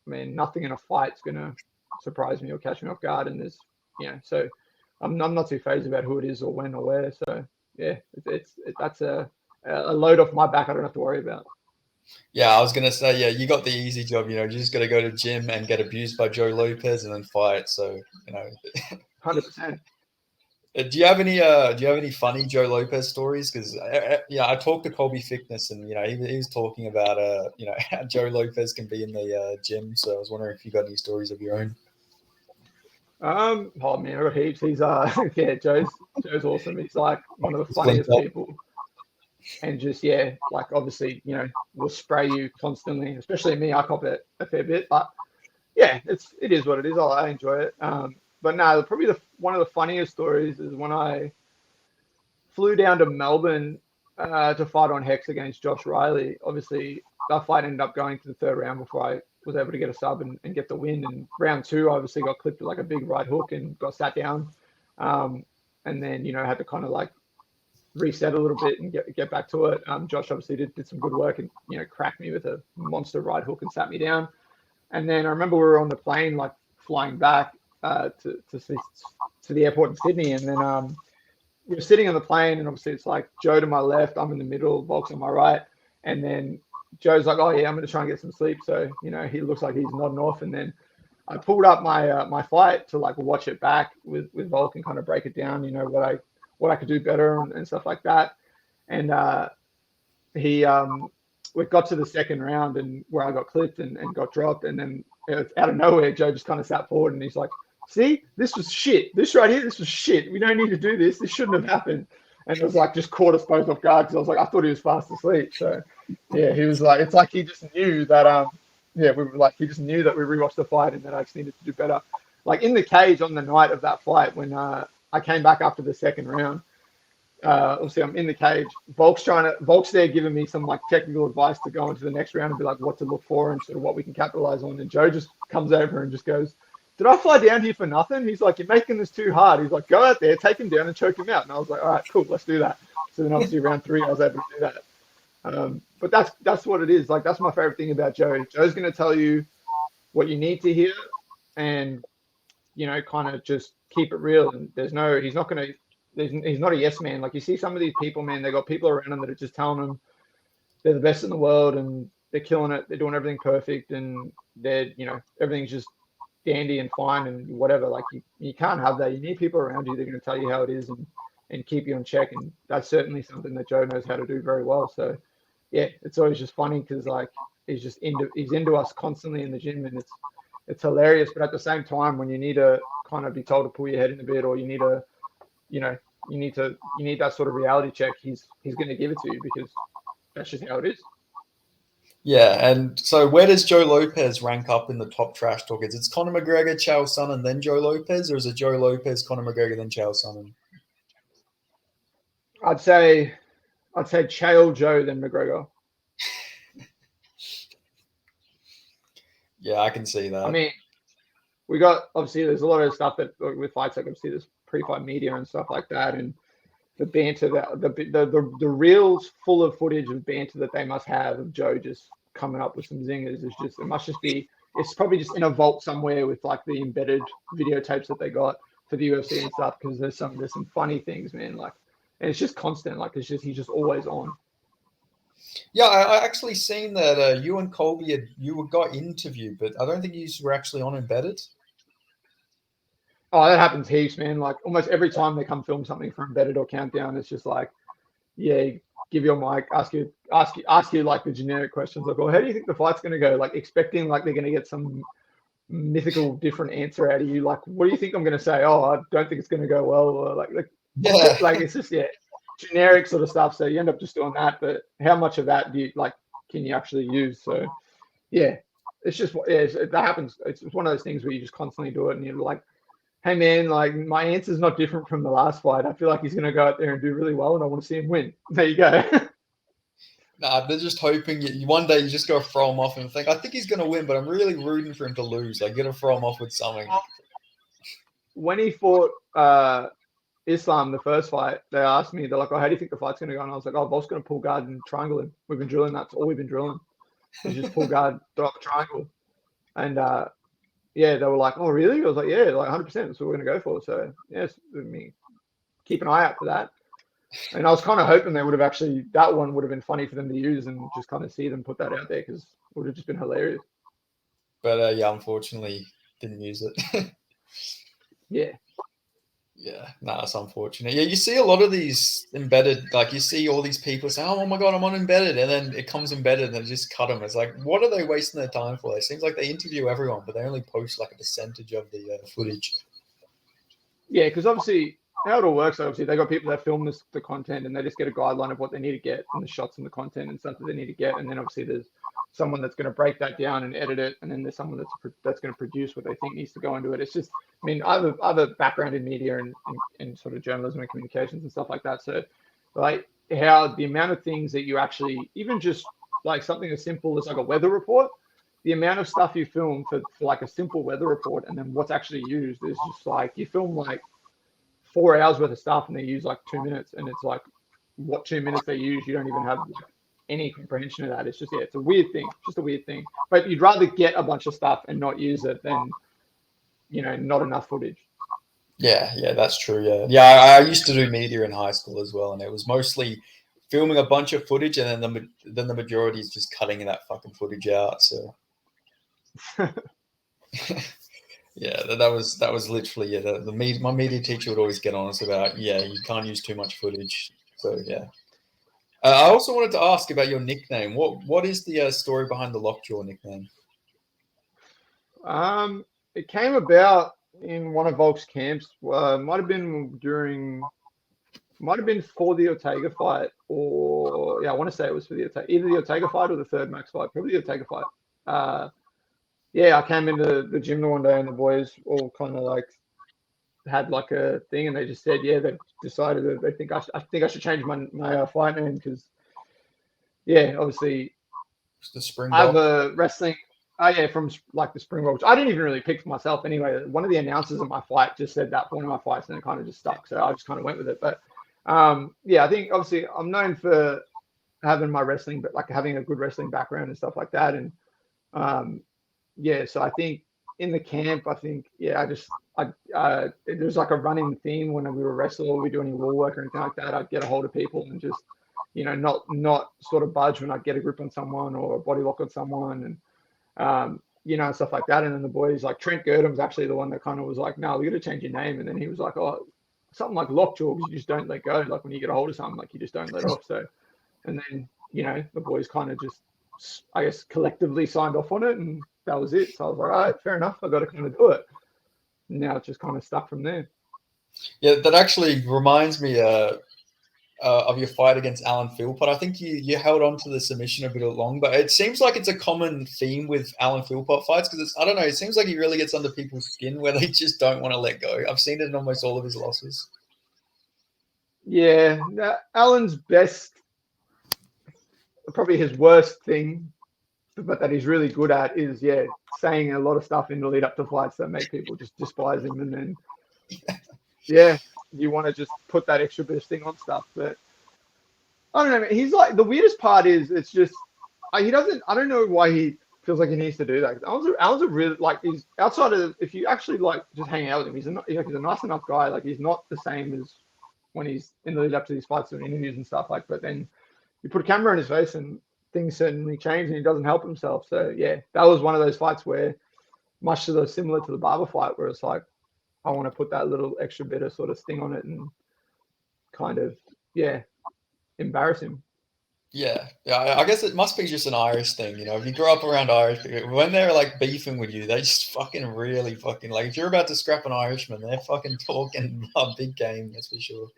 nothing in a fight's going to surprise me or catch me off guard. And there's, so I'm not too phased about who it is or when or where. So yeah, that's a load off my back I don't have to worry about. Yeah, I was gonna say, yeah, you got the easy job. You just got to go to gym and get abused by Joe Lopez and then fight. So 100%. Do you have any funny Joe Lopez stories? Because I talked to Colby Thickness, and he was talking about how Joe Lopez can be in the gym. So I was wondering if you got any stories of your own. Oh man, I got heaps. He's yeah, Joe's awesome. He's like one of the funniest people, and just like obviously will spray you constantly. Especially me, I cop it a fair bit, but yeah, it is what it is. I enjoy it. But no, probably one of the funniest stories is when I flew down to Melbourne to fight on Hex against Josh Riley. Obviously, that fight ended up going to the third round before I was able to get a sub and get the win. And round two, obviously got clipped with like a big right hook and got sat down. And then, had to kind of like reset a little bit and get back to it. Josh obviously did some good work and, cracked me with a monster right hook and sat me down. And then I remember we were on the plane, like flying back to the airport in Sydney. And then we were sitting on the plane, and obviously it's like Joe to my left, I'm in the middle, Volk's on my right. And then Joe's like, oh yeah, I'm going to try and get some sleep. So, he looks like he's nodding off. And then I pulled up my fight to like watch it back with Volk and kind of break it down, what I could do better and stuff like that. And we got to the second round and where I got clipped and got dropped. And then out of nowhere, Joe just kind of sat forward and he's like, see, this was shit. This right here, this was shit. We don't need to do this. This shouldn't have happened. And it was like just caught us both off guard because I was like, I thought he was fast asleep. So yeah, he was like, it's like he just knew that we were like, he just knew that we rewatched the fight and that I just needed to do better. Like in the cage on the night of that fight when I came back after the second round. Obviously I'm in the cage. Volk's there giving me some like technical advice to go into the next round and be like what to look for and sort of what we can capitalize on. And Joe just comes over and just goes, did I fly down here for nothing? He's like, you're making this too hard. He's like, go out there, take him down and choke him out. And I was like, all right, cool, let's do that. So then obviously round 3, I was able to do that. But that's what it is. Like, that's my favorite thing about Joe. Joe's going to tell you what you need to hear and, kind of just keep it real. And he's not a yes man. Like you see some of these people, man, they got people around them that are just telling them they're the best in the world and they're killing it. They're doing everything perfect and they're, everything's just dandy and fine and whatever. Like you can't have that. You need people around you that are going to tell you how it is and keep you in check. And that's certainly something that Joe knows how to do very well. So yeah, it's always just funny because like he's into us constantly in the gym and it's hilarious. But at the same time, when you need to kind of be told to pull your head in a bit or you need to, you need that sort of reality check, he's going to give it to you because that's just how it is. Yeah, and so where does Joe Lopez rank up in the top trash talkers? It's Conor McGregor, Chael Sonnen, then Joe Lopez, or is it Joe Lopez, Conor McGregor, then Chael Sonnen? I'd say Chael, Joe, then McGregor. Yeah, I can see that. I mean, we got obviously there's a lot of stuff that with fights like obviously there's pre-fight media and stuff like that, and the banter that the reels full of footage of banter that they must have of Joe just coming up with some zingers is just it's probably just in a vault somewhere with like the embedded videotapes that they got for the UFC and stuff because there's some funny things, man. Like, and it's just constant. Like he's just always on. Yeah, I actually seen that you and Colby got interviewed, but I don't think you were actually on Embedded. Oh, that happens heaps, man. Like almost every time they come film something for Embedded or Countdown, it's just like, yeah, give your mic, ask you like the generic questions like, well, how do you think the fight's going to go? Like expecting like they're going to get some mythical different answer out of you. Like, what do you think I'm going to say? Oh, I don't think it's going to go well. Or like it's just generic sort of stuff. So you end up just doing that. But how much of that can you actually use? So yeah, it's just that happens. It's one of those things where you just constantly do it, and you're like, hey man, like my answer's not different from the last fight. I feel like he's going to go out there and do really well, and I want to see him win. There you go. Nah, they're just hoping one day you just go throw him off and think, I think he's going to win, but I'm really rooting for him to lose. Like, get to throw him off with something. when he fought Islam the first fight, they asked me, they're like, "Oh, how do you think the fight's going to go?" And I was like, "Oh, Volk's going to pull guard and triangle him. We've been drilling. That's all we've been drilling. Is just pull guard, throw up a triangle." And yeah, they were like, "Oh, really?" I was like, "Yeah, like 100%. That's what we're going to go for." So yes, I mean, keep an eye out for that. And I was kind of hoping they would have actually, that one would have been funny for them to use and just kind of see them put that out there, because it would have just been hilarious. But yeah, unfortunately, didn't use it. Yeah. Yeah, no, it's unfortunate. Yeah, you see a lot of these embedded, like you see all these people say, "Oh my god, I'm on embedded," and then it comes embedded and they just cut them. It's like, what are they wasting their time for? It seems like they interview everyone, but they only post like a percentage of the footage. Yeah, because obviously how it all works, obviously they got people that film the content, and they just get a guideline of what they need to get and the shots and the content and stuff that they need to get, and then obviously there's someone that's going to break that down and edit it, and then there's someone that's going to produce what they think needs to go into it. It's just, I mean, I have a background in media and sort of journalism and communications and stuff like that, so like how the amount of things that you actually, even just like something as simple as like a weather report, the amount of stuff you film for like a simple weather report, and then what's actually used is just like, you film like 4 hours worth of stuff and they use like 2 minutes, and it's like, what 2 minutes they use, you don't even have like any comprehension of that. It's just, yeah, it's a weird thing, just a weird thing. But you'd rather get a bunch of stuff and not use it than, you know, not enough footage. Yeah, that's true. Yeah. I used to do media in high school as well, and it was mostly filming a bunch of footage, and then the majority is just cutting that fucking footage out. So yeah, that was literally, yeah. My media teacher would always get on us about, yeah, you can't use too much footage. So yeah. I also wanted to ask about your nickname. What is the story behind the Lockjaw nickname? It came about in one of Volk's camps. Might have been for the Ortega fight, or yeah, I want to say it was for either the Ortega fight or the third Max fight, probably the Ortega fight. Yeah, I came into the gym the one day and the boys all kind of like had like a thing, and they just said, yeah, they decided that they think I should change my fight name, because yeah, obviously It's the Springbok. I have a wrestling. Oh yeah, from like the Springbok, which I didn't even really pick for myself anyway. One of the announcers of my fight just said that for one of my fights, and it kind of just stuck. So I just kind of went with it. But yeah, I think obviously I'm known for having my wrestling, but like having a good wrestling background and stuff like that. And yeah, so I think in the camp, I think, yeah, it was like a running theme when we were wrestling or we do any wall work or anything like that. I'd get a hold of people and just, you know, not sort of budge when I'd get a grip on someone or a body lock on someone, and you know, stuff like that. And then the boys, like Trent Girdham was actually the one that kind of was like, "No, we got to change your name." And then he was like, "Oh, something like Lockjaw, because you just don't let go. Like when you get a hold of something, like you just don't let off." So, and then, you know, the boys kind of just, I guess, collectively signed off on it, and that was it. So I was like, all right, fair enough. I got to kind of do it. And now it's just kind of stuck from there. Yeah, that actually reminds me of your fight against Alan Philpott. I think you held on to the submission a bit long, but it seems like it's a common theme with Alan Philpott fights, because I don't know, it seems like he really gets under people's skin where they just don't want to let go. I've seen it in almost all of his losses. Yeah, Alan's best, probably his worst thing, but that he's really good at, is, yeah, saying a lot of stuff in the lead up to fights that make people just despise him. And then, yeah, you want to just put that extra bit of sting on stuff. But I don't know. He's like, the weirdest part is, it's just, he doesn't, I don't know why he feels like he needs to do that. Alan's a really, like, he's outside of, if you actually like just hang out with him, he's a nice enough guy. Like, he's not the same as when he's in the lead up to these fights and interviews and stuff. Like, but then you put a camera on his face and things certainly change, and he doesn't help himself. So yeah, that was one of those fights where, much similar to the Barber fight, where it's like, I want to put that little extra bit of sort of sting on it and kind of, yeah, embarrass him. Yeah, I guess it must be just an Irish thing, you know. If you grow up around Irish people, when they're like beefing with you, they just fucking really fucking, like, if you're about to scrap an Irishman, they're fucking talking a big game, that's for sure.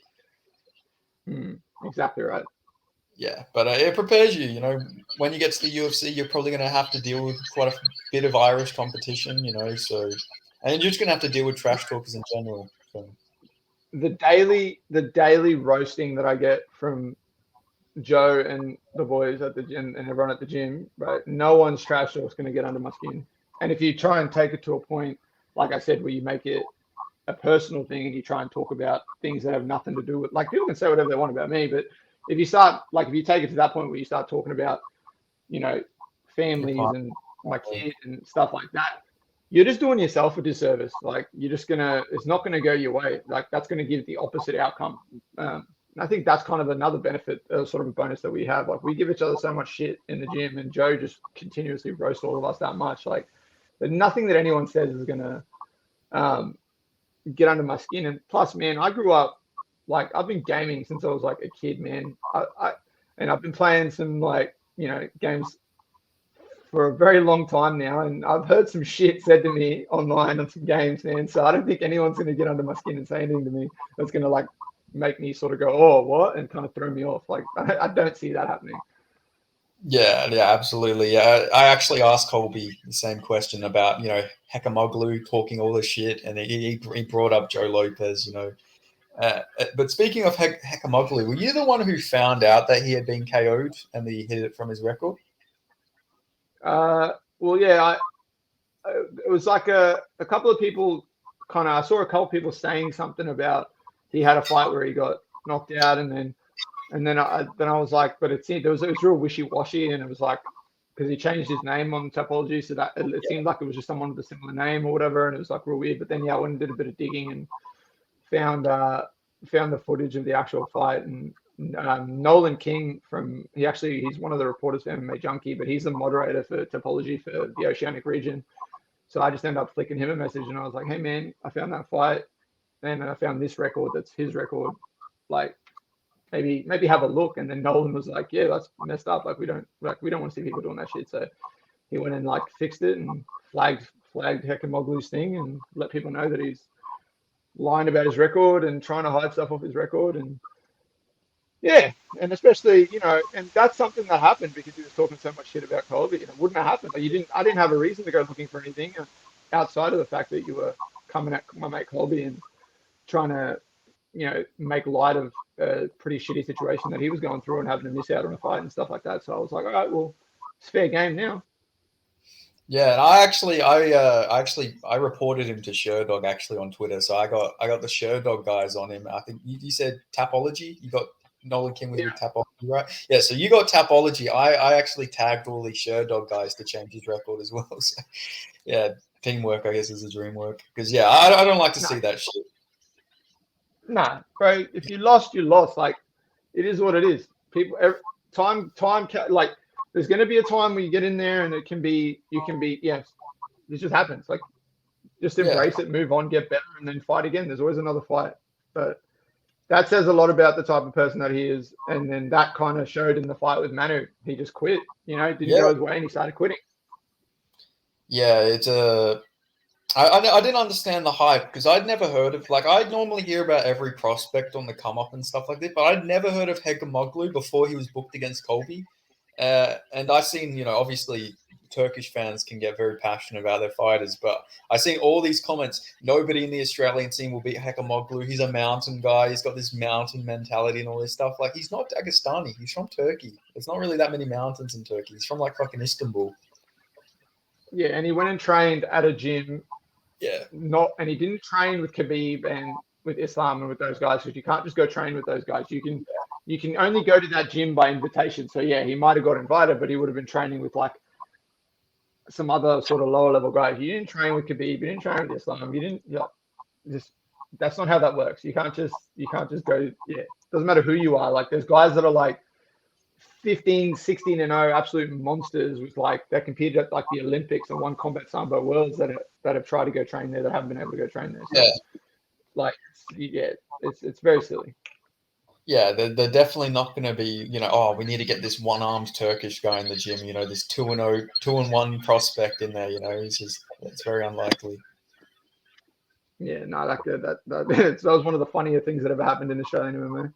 Exactly right. Yeah, but it prepares you, you know, when you get to the UFC, you're probably going to have to deal with quite a bit of Irish competition, you know, so, and you're just going to have to deal with trash talkers in general. So. The daily roasting that I get from Joe and the boys at the gym and everyone at the gym, right? No one's trash talk's going to get under my skin. And if you try and take it to a point, like I said, where you make it a personal thing and you try and talk about things that have nothing to do with, like, people can say whatever they want about me, but if you take it to that point where you start talking about, you know, families and my kid and stuff like that, you're just doing yourself a disservice. Like, it's not gonna go your way. Like, that's gonna give the opposite outcome. I think that's kind of another benefit, sort of a bonus that we have. Like, we give each other so much shit in the gym, and Joe just continuously roasts all of us that much. Like, but nothing that anyone says is gonna get under my skin. And plus, man, I grew up, like, I've been gaming since I was like a kid, man. And I've been playing some, like, games for a very long time now, and I've heard some shit said to me online on some games, man. So I don't think anyone's gonna get under my skin and say anything to me that's gonna, like, make me sort of go, oh, what, and kind of throw me off. Like, I don't see that happening. Yeah, absolutely. Yeah, I actually asked Colby the same question about, Hekamoglu talking all this shit, and he brought up Joe Lopez, but speaking of Hekamoglu, were you the one who found out that he had been KO'd and he hid it from his record? Well, yeah, it was like a couple of people I saw a couple of people saying something about he had a fight where he got knocked out, and then I was like, but it was real wishy-washy, and it was like, because he changed his name on Tapology, so that it seemed like it was just someone with a similar name or whatever, and it was like real weird. But then, yeah, I went and did a bit of digging and found the footage of the actual fight, and Nolan King he's one of the reporters for MMA Junkie, but he's the moderator for Tapology for the Oceanic region. So I just ended up flicking him a message, and I was like, hey man, I found that fight, and I found this record that's his record. Like, maybe have a look. And then Nolan was like, yeah, that's messed up. Like, we don't want to see people doing that shit. So he went and, like, fixed it and flagged Hekamoglu's thing and let people know that he's lying about his record and trying to hide stuff off his record. And yeah, and especially, and that's something that happened because he was talking so much shit about Colby, and it wouldn't have happened. I didn't have a reason to go looking for anything outside of the fact that you were coming at my mate Colby and trying to, make light of a pretty shitty situation that he was going through and having to miss out on a fight and stuff like that. So I was like, all right, well, it's fair game now. Yeah, and I reported him to Sherdog actually on Twitter. So I got the Sherdog guys on him. I think you said Tapology. You got Nolan King with Tapology, right? Yeah, so you got Tapology. I actually tagged all these Sherdog guys to change his record as well. So yeah, teamwork, I guess, is a dream work. Because yeah, I don't like to see that shit. Nah, bro. If you lost, you lost. Like, it is what it is. People, like, there's going to be a time where you get in there and you can be, yes, this just happens. Like, just embrace it, move on, get better, and then fight again. There's always another fight. But that says a lot about the type of person that he is. And then that kind of showed in the fight with Manu. He just quit, didn't go his way, and he started quitting. Yeah, it's I didn't understand the hype because I'd never heard of, like, I'd normally hear about every prospect on the come up and stuff like that, but I'd never heard of Hekamoglu before he was booked against Colby. And I've seen, obviously Turkish fans can get very passionate about their fighters, but I see all these comments. Nobody in the Australian scene will beat Hekamoglu. He's a mountain guy. He's got this mountain mentality and all this stuff. Like, he's not Dagestani. He's from Turkey. There's not really that many mountains in Turkey. He's from, like, fucking Istanbul. Yeah, and he went and trained at a gym. Yeah. And he didn't train with Khabib and with Islam and with those guys, because you can't just go train with those guys. You can only go to that gym by invitation. So yeah, he might have got invited, but he would have been training with, like, some other sort of lower level guys. You didn't train with Khabib, you didn't train with Islam, you didn't, that's not how that works. You can't just go, doesn't matter who you are. Like, there's guys that are like 15, 16 and 0, absolute monsters with, like, that competed at, like, the Olympics and won Combat Sambo Worlds that have tried to go train there that haven't been able to go train there. So, like, it's very silly. Yeah, they're definitely not going to be, we need to get this one-armed Turkish guy in the gym, this 2-0, 2-1 prospect in there, it's very unlikely. Yeah, no, that was one of the funnier things that ever happened in Australian MMA.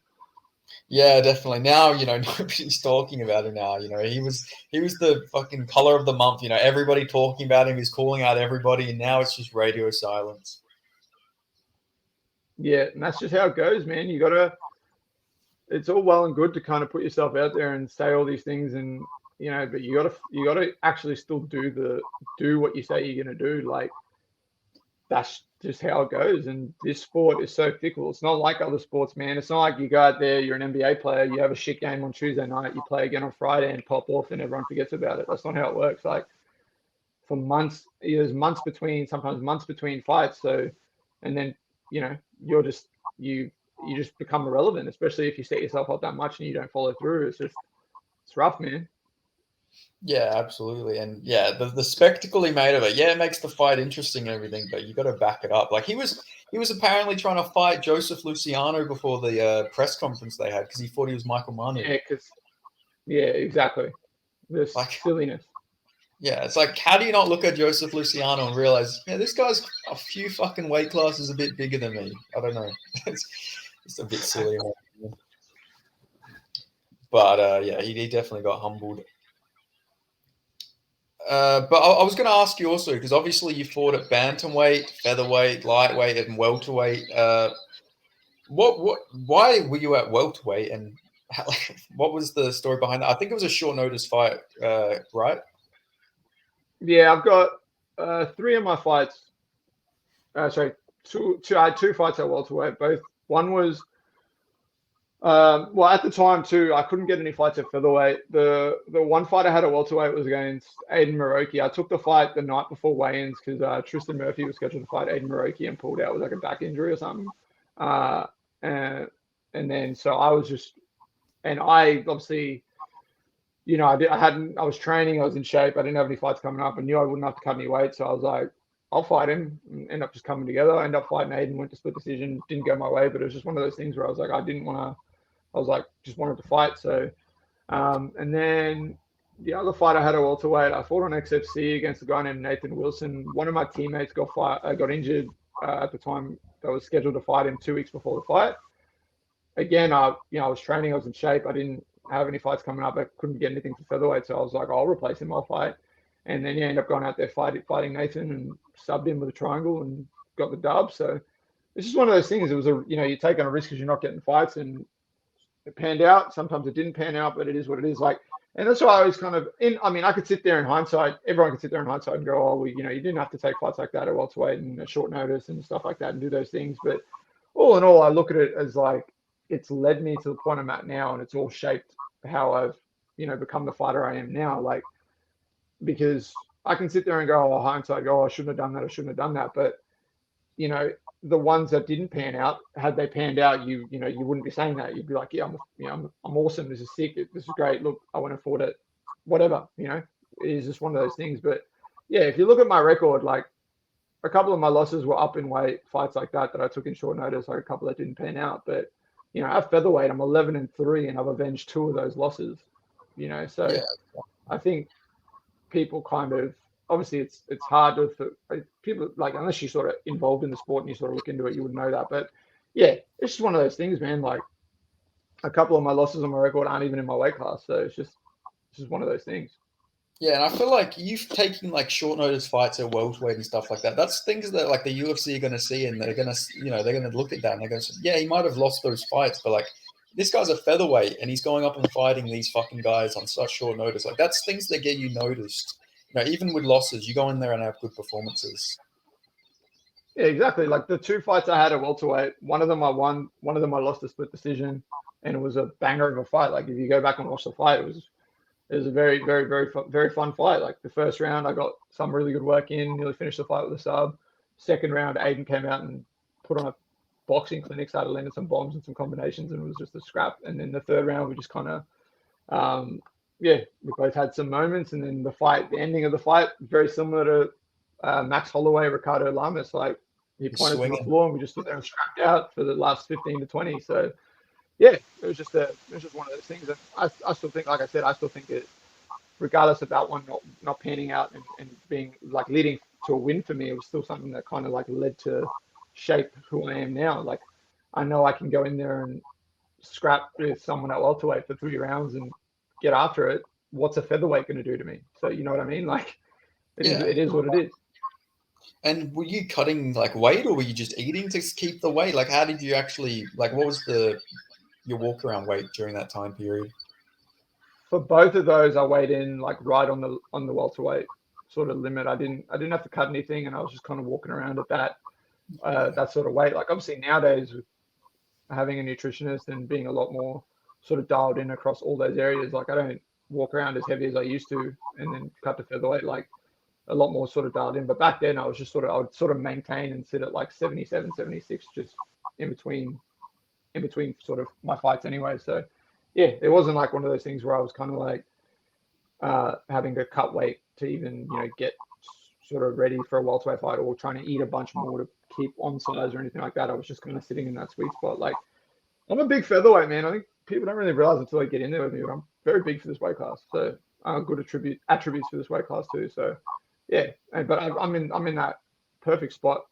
Yeah, definitely. Now, nobody's talking about him now. He was the fucking color of the month. Everybody talking about him. He's calling out everybody, and now it's just radio silence. Yeah, and that's just how it goes, man. It's all well and good to kind of put yourself out there and say all these things, and but you gotta actually still do what you say you're gonna do. Like, that's just how it goes. And this sport is so fickle. It's not like other sports, man. It's not like you go out there, you're an NBA player, you have a shit game on Tuesday night, you play again on Friday and pop off and everyone forgets about it. That's not how it works. Like for months, there's months between, sometimes months between fights. So, and then, you're just, you just become irrelevant, especially if you set yourself up that much and you don't follow through. It's rough, man. Yeah, absolutely. And yeah, the spectacle he made of it, yeah, it makes the fight interesting and everything, but you got to back it up. Like he was apparently trying to fight Joseph Luciano before the press conference they had because he thought he was Michael Manu. Yeah, exactly. This silliness. Yeah, it's like, how do you not look at Joseph Luciano and realize, yeah, this guy's a few fucking weight classes a bit bigger than me? I don't know. It's a bit silly. But yeah, he definitely got humbled. But I was going to ask you also, because obviously you fought at bantamweight, featherweight, lightweight, and welterweight. Why were you at welterweight, and what was the story behind that? I think it was a short notice fight, right? Yeah, I've got 3 of my fights. Sorry, two. I had 2 fights at welterweight. One was well, at the time too, I couldn't get any fights at featherweight. The one fight I had at welterweight was against Aiden Maroki. I took the fight the night before weigh-ins because Tristan Murphy was scheduled to fight Aiden Maroki and pulled out with like a back injury or something. And then so I was just, and I obviously, I was training, I was in shape, I didn't have any fights coming up, I knew I wouldn't have to cut any weight, so I was like, I'll fight him, and end up just coming together. I ended up fighting Aiden, went to split decision, didn't go my way, but it was just one of those things where I was like, just wanted to fight. So, and then the other fight I had at welterweight, I fought on XFC against a guy named Nathan Wilson. One of my teammates got injured at the time that was scheduled to fight him 2 weeks before the fight. Again, I was training, I was in shape, I didn't have any fights coming up, I couldn't get anything for featherweight, so I was like, I'll replace him, I'll fight. And then end up going out there fighting Nathan and subbed him with a triangle and got the dub. So it's just one of those things. It was you're taking a risk because you're not getting fights, and it panned out. Sometimes it didn't pan out, but it is what it is. Like, and that's why I was kind of I could sit there in hindsight. Everyone could sit there in hindsight and go, "Oh, well, you didn't have to take fights like that at welterweight and a short notice and stuff like that and do those things." But all in all, I look at it as like it's led me to the point I'm at now, and it's all shaped how I've become the fighter I am now. Like, because I can sit there and go, "Oh, hindsight, I shouldn't have done that. I shouldn't have done that." But the ones that didn't pan out, had they panned out, you wouldn't be saying that. You'd be like, yeah, I'm awesome. This is sick. This is great. Look, I went and fought it. Whatever, it is just one of those things. But yeah, if you look at my record, like a couple of my losses were up in weight, fights like that I took in short notice, like a couple that didn't pan out. But at featherweight, I'm 11-3, and I've avenged 2 of those losses. So yeah. I think people kind of, obviously it's hard for people, like, unless you're sort of involved in the sport and you sort of look into it, you would know that. But yeah, it's just one of those things, man. Like a couple of my losses on my record aren't even in my weight class, so it's just one of those things. Yeah, and I feel like you've taken like short notice fights at welterweight and stuff like that. That's things that like the UFC are going to see, and they're going to they're going to look at that and they're going to say, yeah, he might have lost those fights, but like this guy's a featherweight and he's going up and fighting these fucking guys on such short notice. Like that's things that get you noticed. Even with losses, you go in there and have good performances. Yeah, exactly. Like the 2 fights I had at welterweight, one of them I won, one of them I lost a split decision, and it was a banger of a fight. Like if you go back and watch the fight, it was a very, very, very fun fight. Like the first round, I got some really good work in, nearly finished the fight with a sub. Second round, Aiden came out and put on a boxing clinic, started landing some bombs and some combinations, and it was just a scrap. And then the third round, we just kind of, we both had some moments. And then the ending of the fight, very similar to Max Holloway, Ricardo Lamas. Like he pointed to the floor and we just stood there and scrapped out for the last 15 to 20. So yeah, it was just one of those things. And I still think, like I said, it, regardless of that one not panning out and being like leading to a win for me, it was still something that kind of like led to shape who I am now. Like I know I can go in there and scrap with someone at welterweight for 3 rounds and get after it. What's a featherweight going to do to me? So you know what I mean? Like it is what it is. And were you cutting like weight, or were you just eating to keep the weight? Like how did you actually, like what was your walk around weight during that time period? For both of those, I weighed in like right on the welterweight sort of limit. I didn't have to cut anything, and I was just kind of walking around at that. that sort of weight. Like obviously nowadays, with having a nutritionist and being a lot more sort of dialed in across all those areas, like I don't walk around as heavy as I used to, and then cut to featherweight, like a lot more sort of dialed in. But back then, I was just I would sort of maintain and sit at like 77, 76, just in between sort of my fights anyway. So yeah, it wasn't like one of those things where I was kind of like having to cut weight to even get sort of ready for a welterweight fight, or trying to eat a bunch more to keep on size or anything like that. I was just kind of sitting in that sweet spot. Like I'm a big featherweight man. I think people don't really realize until they get in there with me, but I'm very big for this weight class. So good attributes for this weight class too. So yeah, but I'm in that perfect spot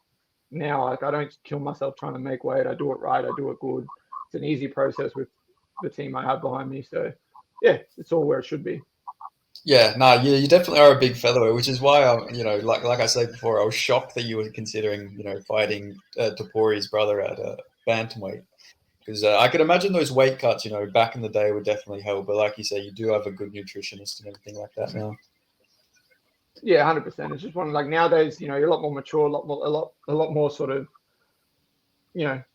now. Like I don't kill myself trying to make weight. I do it right. I do it good. It's an easy process with the team I have behind me. So yeah, it's all where it should be. Yeah, no, you definitely are a big featherweight, which is why I'm, like I said before, I was shocked that you were considering, fighting Tapori's brother at bantamweight, because I could imagine those weight cuts, back in the day were definitely hell. But like you say, you do have a good nutritionist and everything like that now. Yeah, 100%. It's just one like nowadays, you're a lot more mature, a lot more sort of,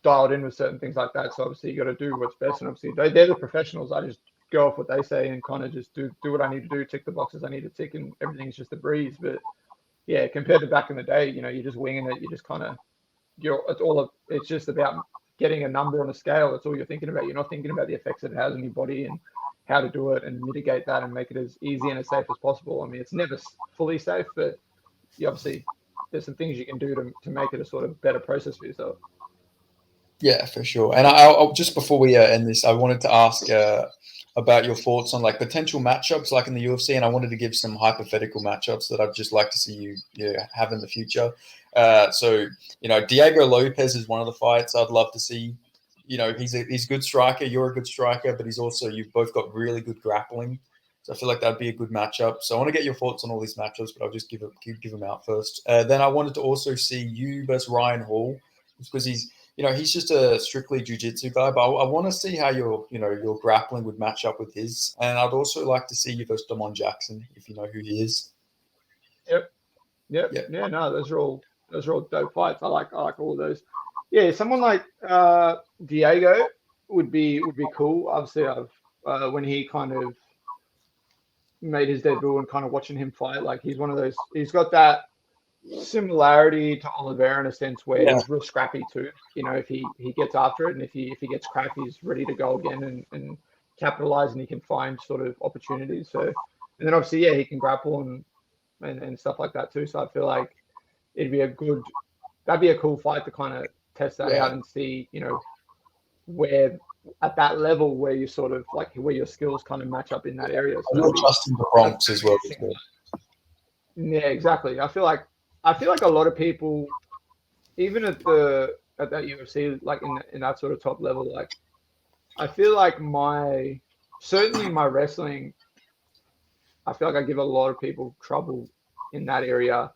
dialed in with certain things like that. So obviously you got to do what's best, and obviously they're the professionals. I just go off what they say and kind of just do what I need to do, tick the boxes I need to tick, and everything's just a breeze. But yeah, compared to back in the day, you're just winging it. You just kind of it's just about getting a number on a scale. That's all you're thinking about. You're not thinking about the effects it has on your body and how to do it and mitigate that and make it as easy and as safe as possible. I mean, it's never fully safe, but you obviously there's some things you can do to make it a sort of better process for yourself. Yeah, for sure. And I'll just before we end this, I wanted to ask about your thoughts on like potential matchups, like in the UFC, and I wanted to give some hypothetical matchups that I'd just like to see you have in the future. So Diego Lopez is one of the fights I'd love to see. He's a good striker. You're a good striker, but you've both got really good grappling. So I feel like that'd be a good matchup. So I want to get your thoughts on all these matchups, but I'll just give them out first. Then I wanted to also see you versus Ryan Hall, because he's just a strictly jiu-jitsu guy, but I want to see how your grappling would match up with his. And I'd also like to see you versus Damon Jackson, if you know who he is. Yep. Yeah, no, those are all dope fights. I like all of those. Yeah, someone like Diego would be cool. Obviously, I've when he kind of made his debut and kind of watching him fight, like he's one of those. He's got that similarity to Oliveira in a sense where he's real scrappy too. If he gets after it, and if he gets cracked, he's ready to go again and capitalize, and he can find sort of opportunities. So, and then obviously, yeah, he can grapple and stuff like that too. So I feel like that'd be a cool fight to kind of test that out and see, where at that level where you sort of like where your skills kind of match up in that area. So Justin the Bronx as well. Yeah, exactly. I feel like a lot of people, even at that UFC, like in that sort of top level, like I feel like certainly my wrestling, I feel like I give a lot of people trouble in that area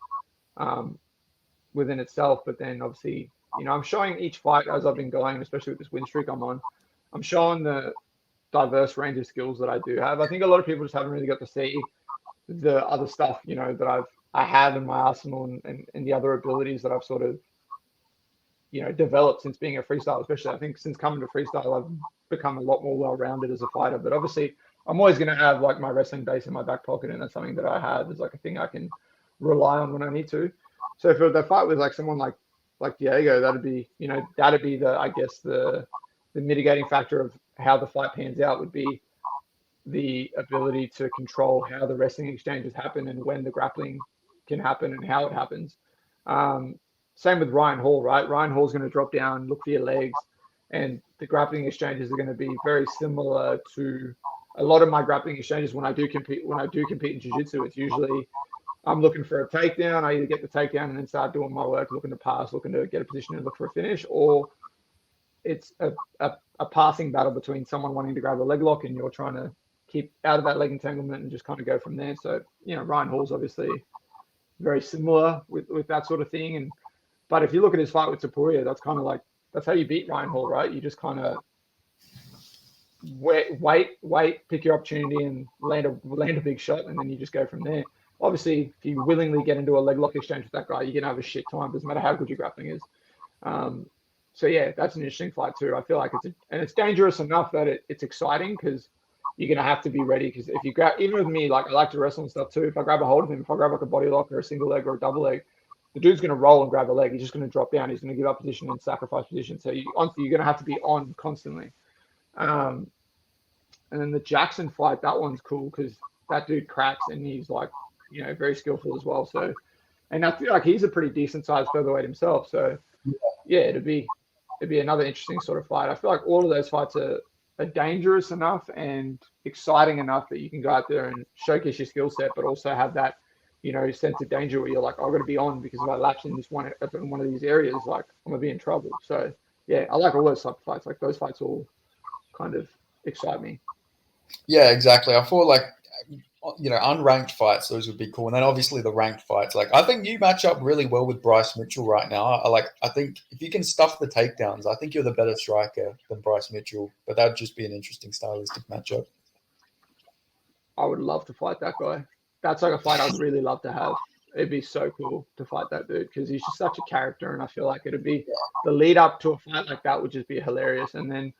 within itself. But then obviously, I'm showing each fight as I've been going, especially with this win streak I'm on. I'm showing the diverse range of skills that I do have. I think a lot of people just haven't really got to see the other stuff, that I have in my arsenal and the other abilities that I've sort of, developed since being a freestyle, especially I think since coming to freestyle, I've become a lot more well-rounded as a fighter. But obviously I'm always going to have like my wrestling base in my back pocket. And that's something that I have is like a thing I can rely on when I need to. So for the fight with like someone like Diego, that'd be the, I guess the mitigating factor of how the fight pans out would be the ability to control how the wrestling exchanges happen and when the grappling can happen and how it happens. Same with Ryan Hall, right? Ryan Hall's going to drop down, look for your legs, and the grappling exchanges are going to be very similar to a lot of my grappling exchanges when I do compete in jiu-jitsu. It's usually I'm looking for a takedown. I either get the takedown and then start doing my work, looking to pass, looking to get a position and look for a finish, or it's a passing battle between someone wanting to grab a leg lock and you're trying to keep out of that leg entanglement and just kind of go from there. So, Ryan Hall's obviously very similar with that sort of thing. But if you look at his fight with Topuria, that's kind of like, that's how you beat Ryan Hall, right? You just kind of wait, pick your opportunity and land a big shot, and then you just go from there. Obviously, if you willingly get into a leg lock exchange with that guy, you're going to have a shit time. Doesn't matter how good your grappling is. So yeah, that's an interesting fight too. I feel like it's dangerous enough that it's exciting because you're gonna have to be ready. Because if you grab, even with me, like I like to wrestle and stuff too. If I grab a hold of him, if I grab like a body lock or a single leg or a double leg, the dude's gonna roll and grab a leg. He's just gonna drop down. He's gonna give up position and sacrifice position. So honestly, you're gonna have to be on constantly. Um, and then the Jackson fight, that one's cool because that dude cracks and he's like, very skillful as well. So, and I feel like he's a pretty decent sized featherweight himself. So yeah, it'd be another interesting sort of fight. I feel like all of those fights are dangerous enough and exciting enough that you can go out there and showcase your skill set, but also have that, sense of danger where you're like, I've got to be on because if I lapse in one of these areas, like I'm gonna be in trouble. So yeah, I like all those type of fights. Like those fights all kind of excite me. Yeah, exactly. I feel like unranked fights, those would be cool. And then obviously the ranked fights. Like I think you match up really well with Bryce Mitchell right now. I think if you can stuff the takedowns, I think you're the better striker than Bryce Mitchell. But that'd just be an interesting stylistic matchup. I would love to fight that guy. That's like a fight I'd really love to have. It'd be so cool to fight that dude because he's just such a character, and I feel like it'd be the lead up to a fight like that would just be hilarious. And then,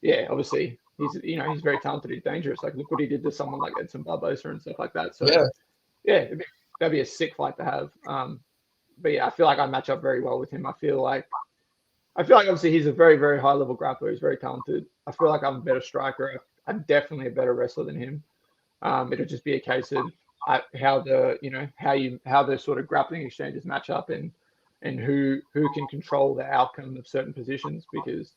yeah, obviously he's very talented, he's dangerous. Like look what he did to someone like Edson Barbosa and stuff like that. So yeah, that'd be a sick fight to have. But yeah, I feel like I match up very well with him. I feel like obviously he's a very, very high level grappler. He's very talented. I feel like I'm a better striker. I'm definitely a better wrestler than him. It'll just be a case of how the sort of grappling exchanges match up and who can control the outcome of certain positions because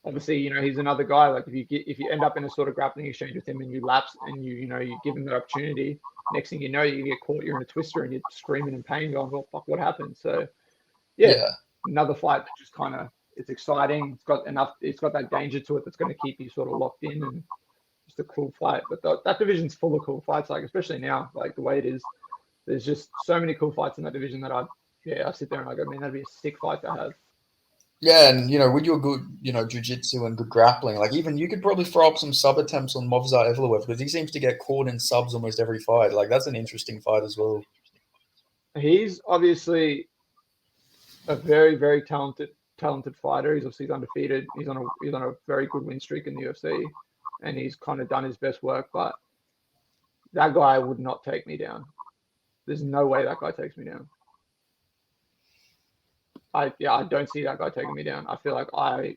obviously he's another guy. Like if you end up in a sort of grappling exchange with him and you lapse and you give him the opportunity, next thing you know you get caught, you're in a twister and you're screaming in pain, going, "Well, fuck, what happened?" So yeah. Another fight that just kind of it's exciting. It's got that danger to it that's going to keep you sort of locked in and just a cool fight. But that division's full of cool fights, like especially now, like the way it is. There's just so many cool fights in that division that I sit there and I go, man, that'd be a sick fight to have. Yeah, and with your good, jiu-jitsu and good grappling, like even you could probably throw up some sub attempts on Movsar Evloev because he seems to get caught in subs almost every fight. Like that's an interesting fight as well. He's obviously a very, very talented fighter. He's obviously undefeated. He's on a very good win streak in the UFC, and he's kind of done his best work. But that guy would not take me down. There's no way that guy takes me down. I don't see that guy taking me down. I feel like I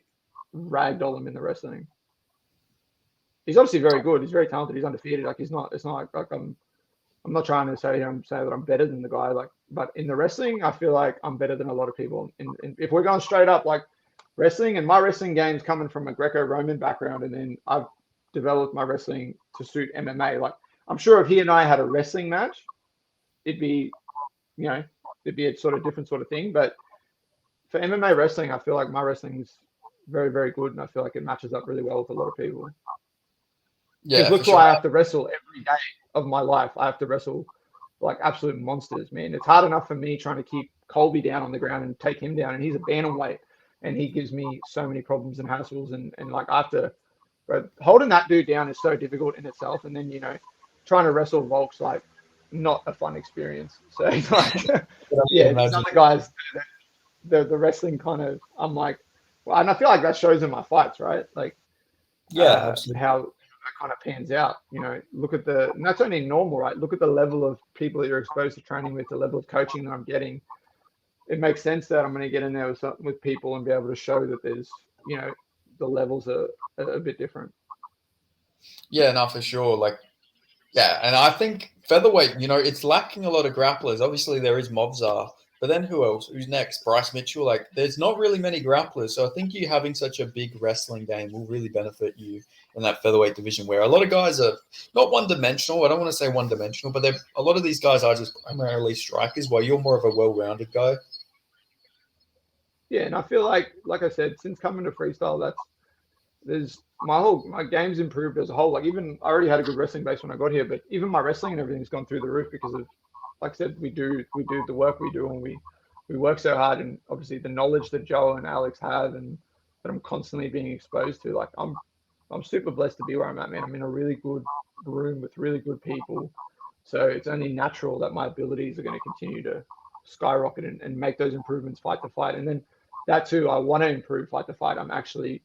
ragdoll him in the wrestling. He's obviously very good. He's very talented. He's undefeated. Like it's not like I'm not trying to say that I'm better than the guy. Like, but in the wrestling, I feel like I'm better than a lot of people. And if we're going straight up, like wrestling, and my wrestling game's coming from a Greco-Roman background, and then I've developed my wrestling to suit MMA. Like, I'm sure if he and I had a wrestling match, it'd be a sort of different sort of thing. But for MMA wrestling, I feel like my wrestling's very, very good, and I feel like it matches up really well with a lot of people. Yeah, look who I have to wrestle every day of my life. I have to wrestle like absolute monsters, man. It's hard enough for me trying to keep Colby down on the ground and take him down, and he's a bantamweight, and he gives me so many problems and hassles, and like I have to. But holding that dude down is so difficult in itself, and then trying to wrestle Volk's like not a fun experience. So it's like, yeah, these other guys, the wrestling kind of, I'm like, well, and I feel like that shows in my fights, right? Like, absolutely. How that kind of pans out. Look at and that's only normal, right? Look at the level of people that you're exposed to training with, the level of coaching that I'm getting. It makes sense that I'm going to get in there with people and be able to show that there's, the levels are a bit different. Yeah, no, for sure. Like, yeah, and I think featherweight, it's lacking a lot of grapplers. Obviously, there is Movsar, but then who else? Who's next? Bryce Mitchell. Like, there's not really many grapplers. So I think you having such a big wrestling game will really benefit you in that featherweight division where a lot of guys are not one-dimensional. I don't want to say one-dimensional, but a lot of these guys are just primarily strikers while you're more of a well-rounded guy. Yeah, and I feel like I said, since coming to freestyle, my game's improved as a whole. Like even I already had a good wrestling base when I got here, but even my wrestling and everything's gone through the roof because of, like I said, we do the work we do, and we work so hard, and obviously the knowledge that Joe and Alex have and that I'm constantly being exposed to. Like I'm super blessed to be where I'm at, man. I'm in a really good room with really good people, so it's only natural that my abilities are going to continue to skyrocket and make those improvements fight to fight. And then that too, I want to improve fight to fight. I'm actually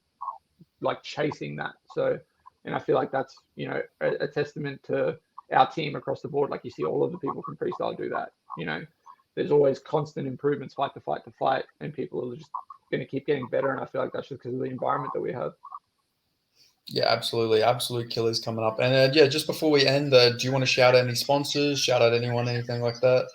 like chasing that. So, and I feel like that's, a testament to our team across the board. Like you see all of the people from freestyle do that. There's always constant improvements, fight to fight to fight, and people are just going to keep getting better. And I feel like that's just because of the environment that we have. Yeah, absolutely. Absolute killers coming up. And yeah, just before we end, do you want to shout out any sponsors, shout out anyone, anything like that?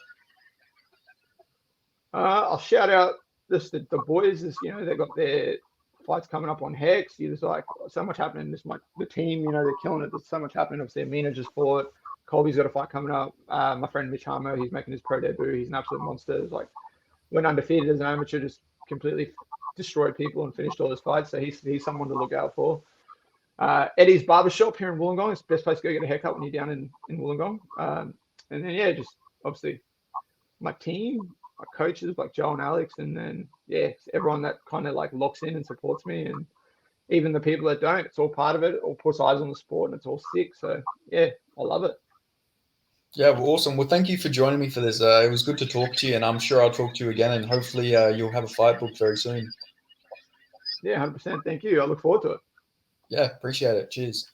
I'll shout out the boys. They've got their fights coming up on Hex. There's like so much happening. The team, they're killing it. There's so much happening. Obviously, Amina just fought. Colby's got a fight coming up. My friend Mitch Harmo, he's making his pro debut. He's an absolute monster. He's like went undefeated as an amateur, just completely destroyed people and finished all his fights. So he's someone to look out for. Eddie's Barbershop here in Wollongong. It's the best place to go get a haircut when you're down in Wollongong. And then, yeah, just obviously my team, my coaches like Joe and Alex. And then, yeah, everyone that kind of like locks in and supports me. And even the people that don't, it's all part of it. It all puts eyes on the sport and it's all sick. So, yeah, I love it. Yeah, well, awesome. Well, thank you for joining me for this. It was good to talk to you, and I'm sure I'll talk to you again, and hopefully you'll have a fight booked very soon. Yeah, 100%. Thank you. I look forward to it. Yeah, appreciate it. Cheers.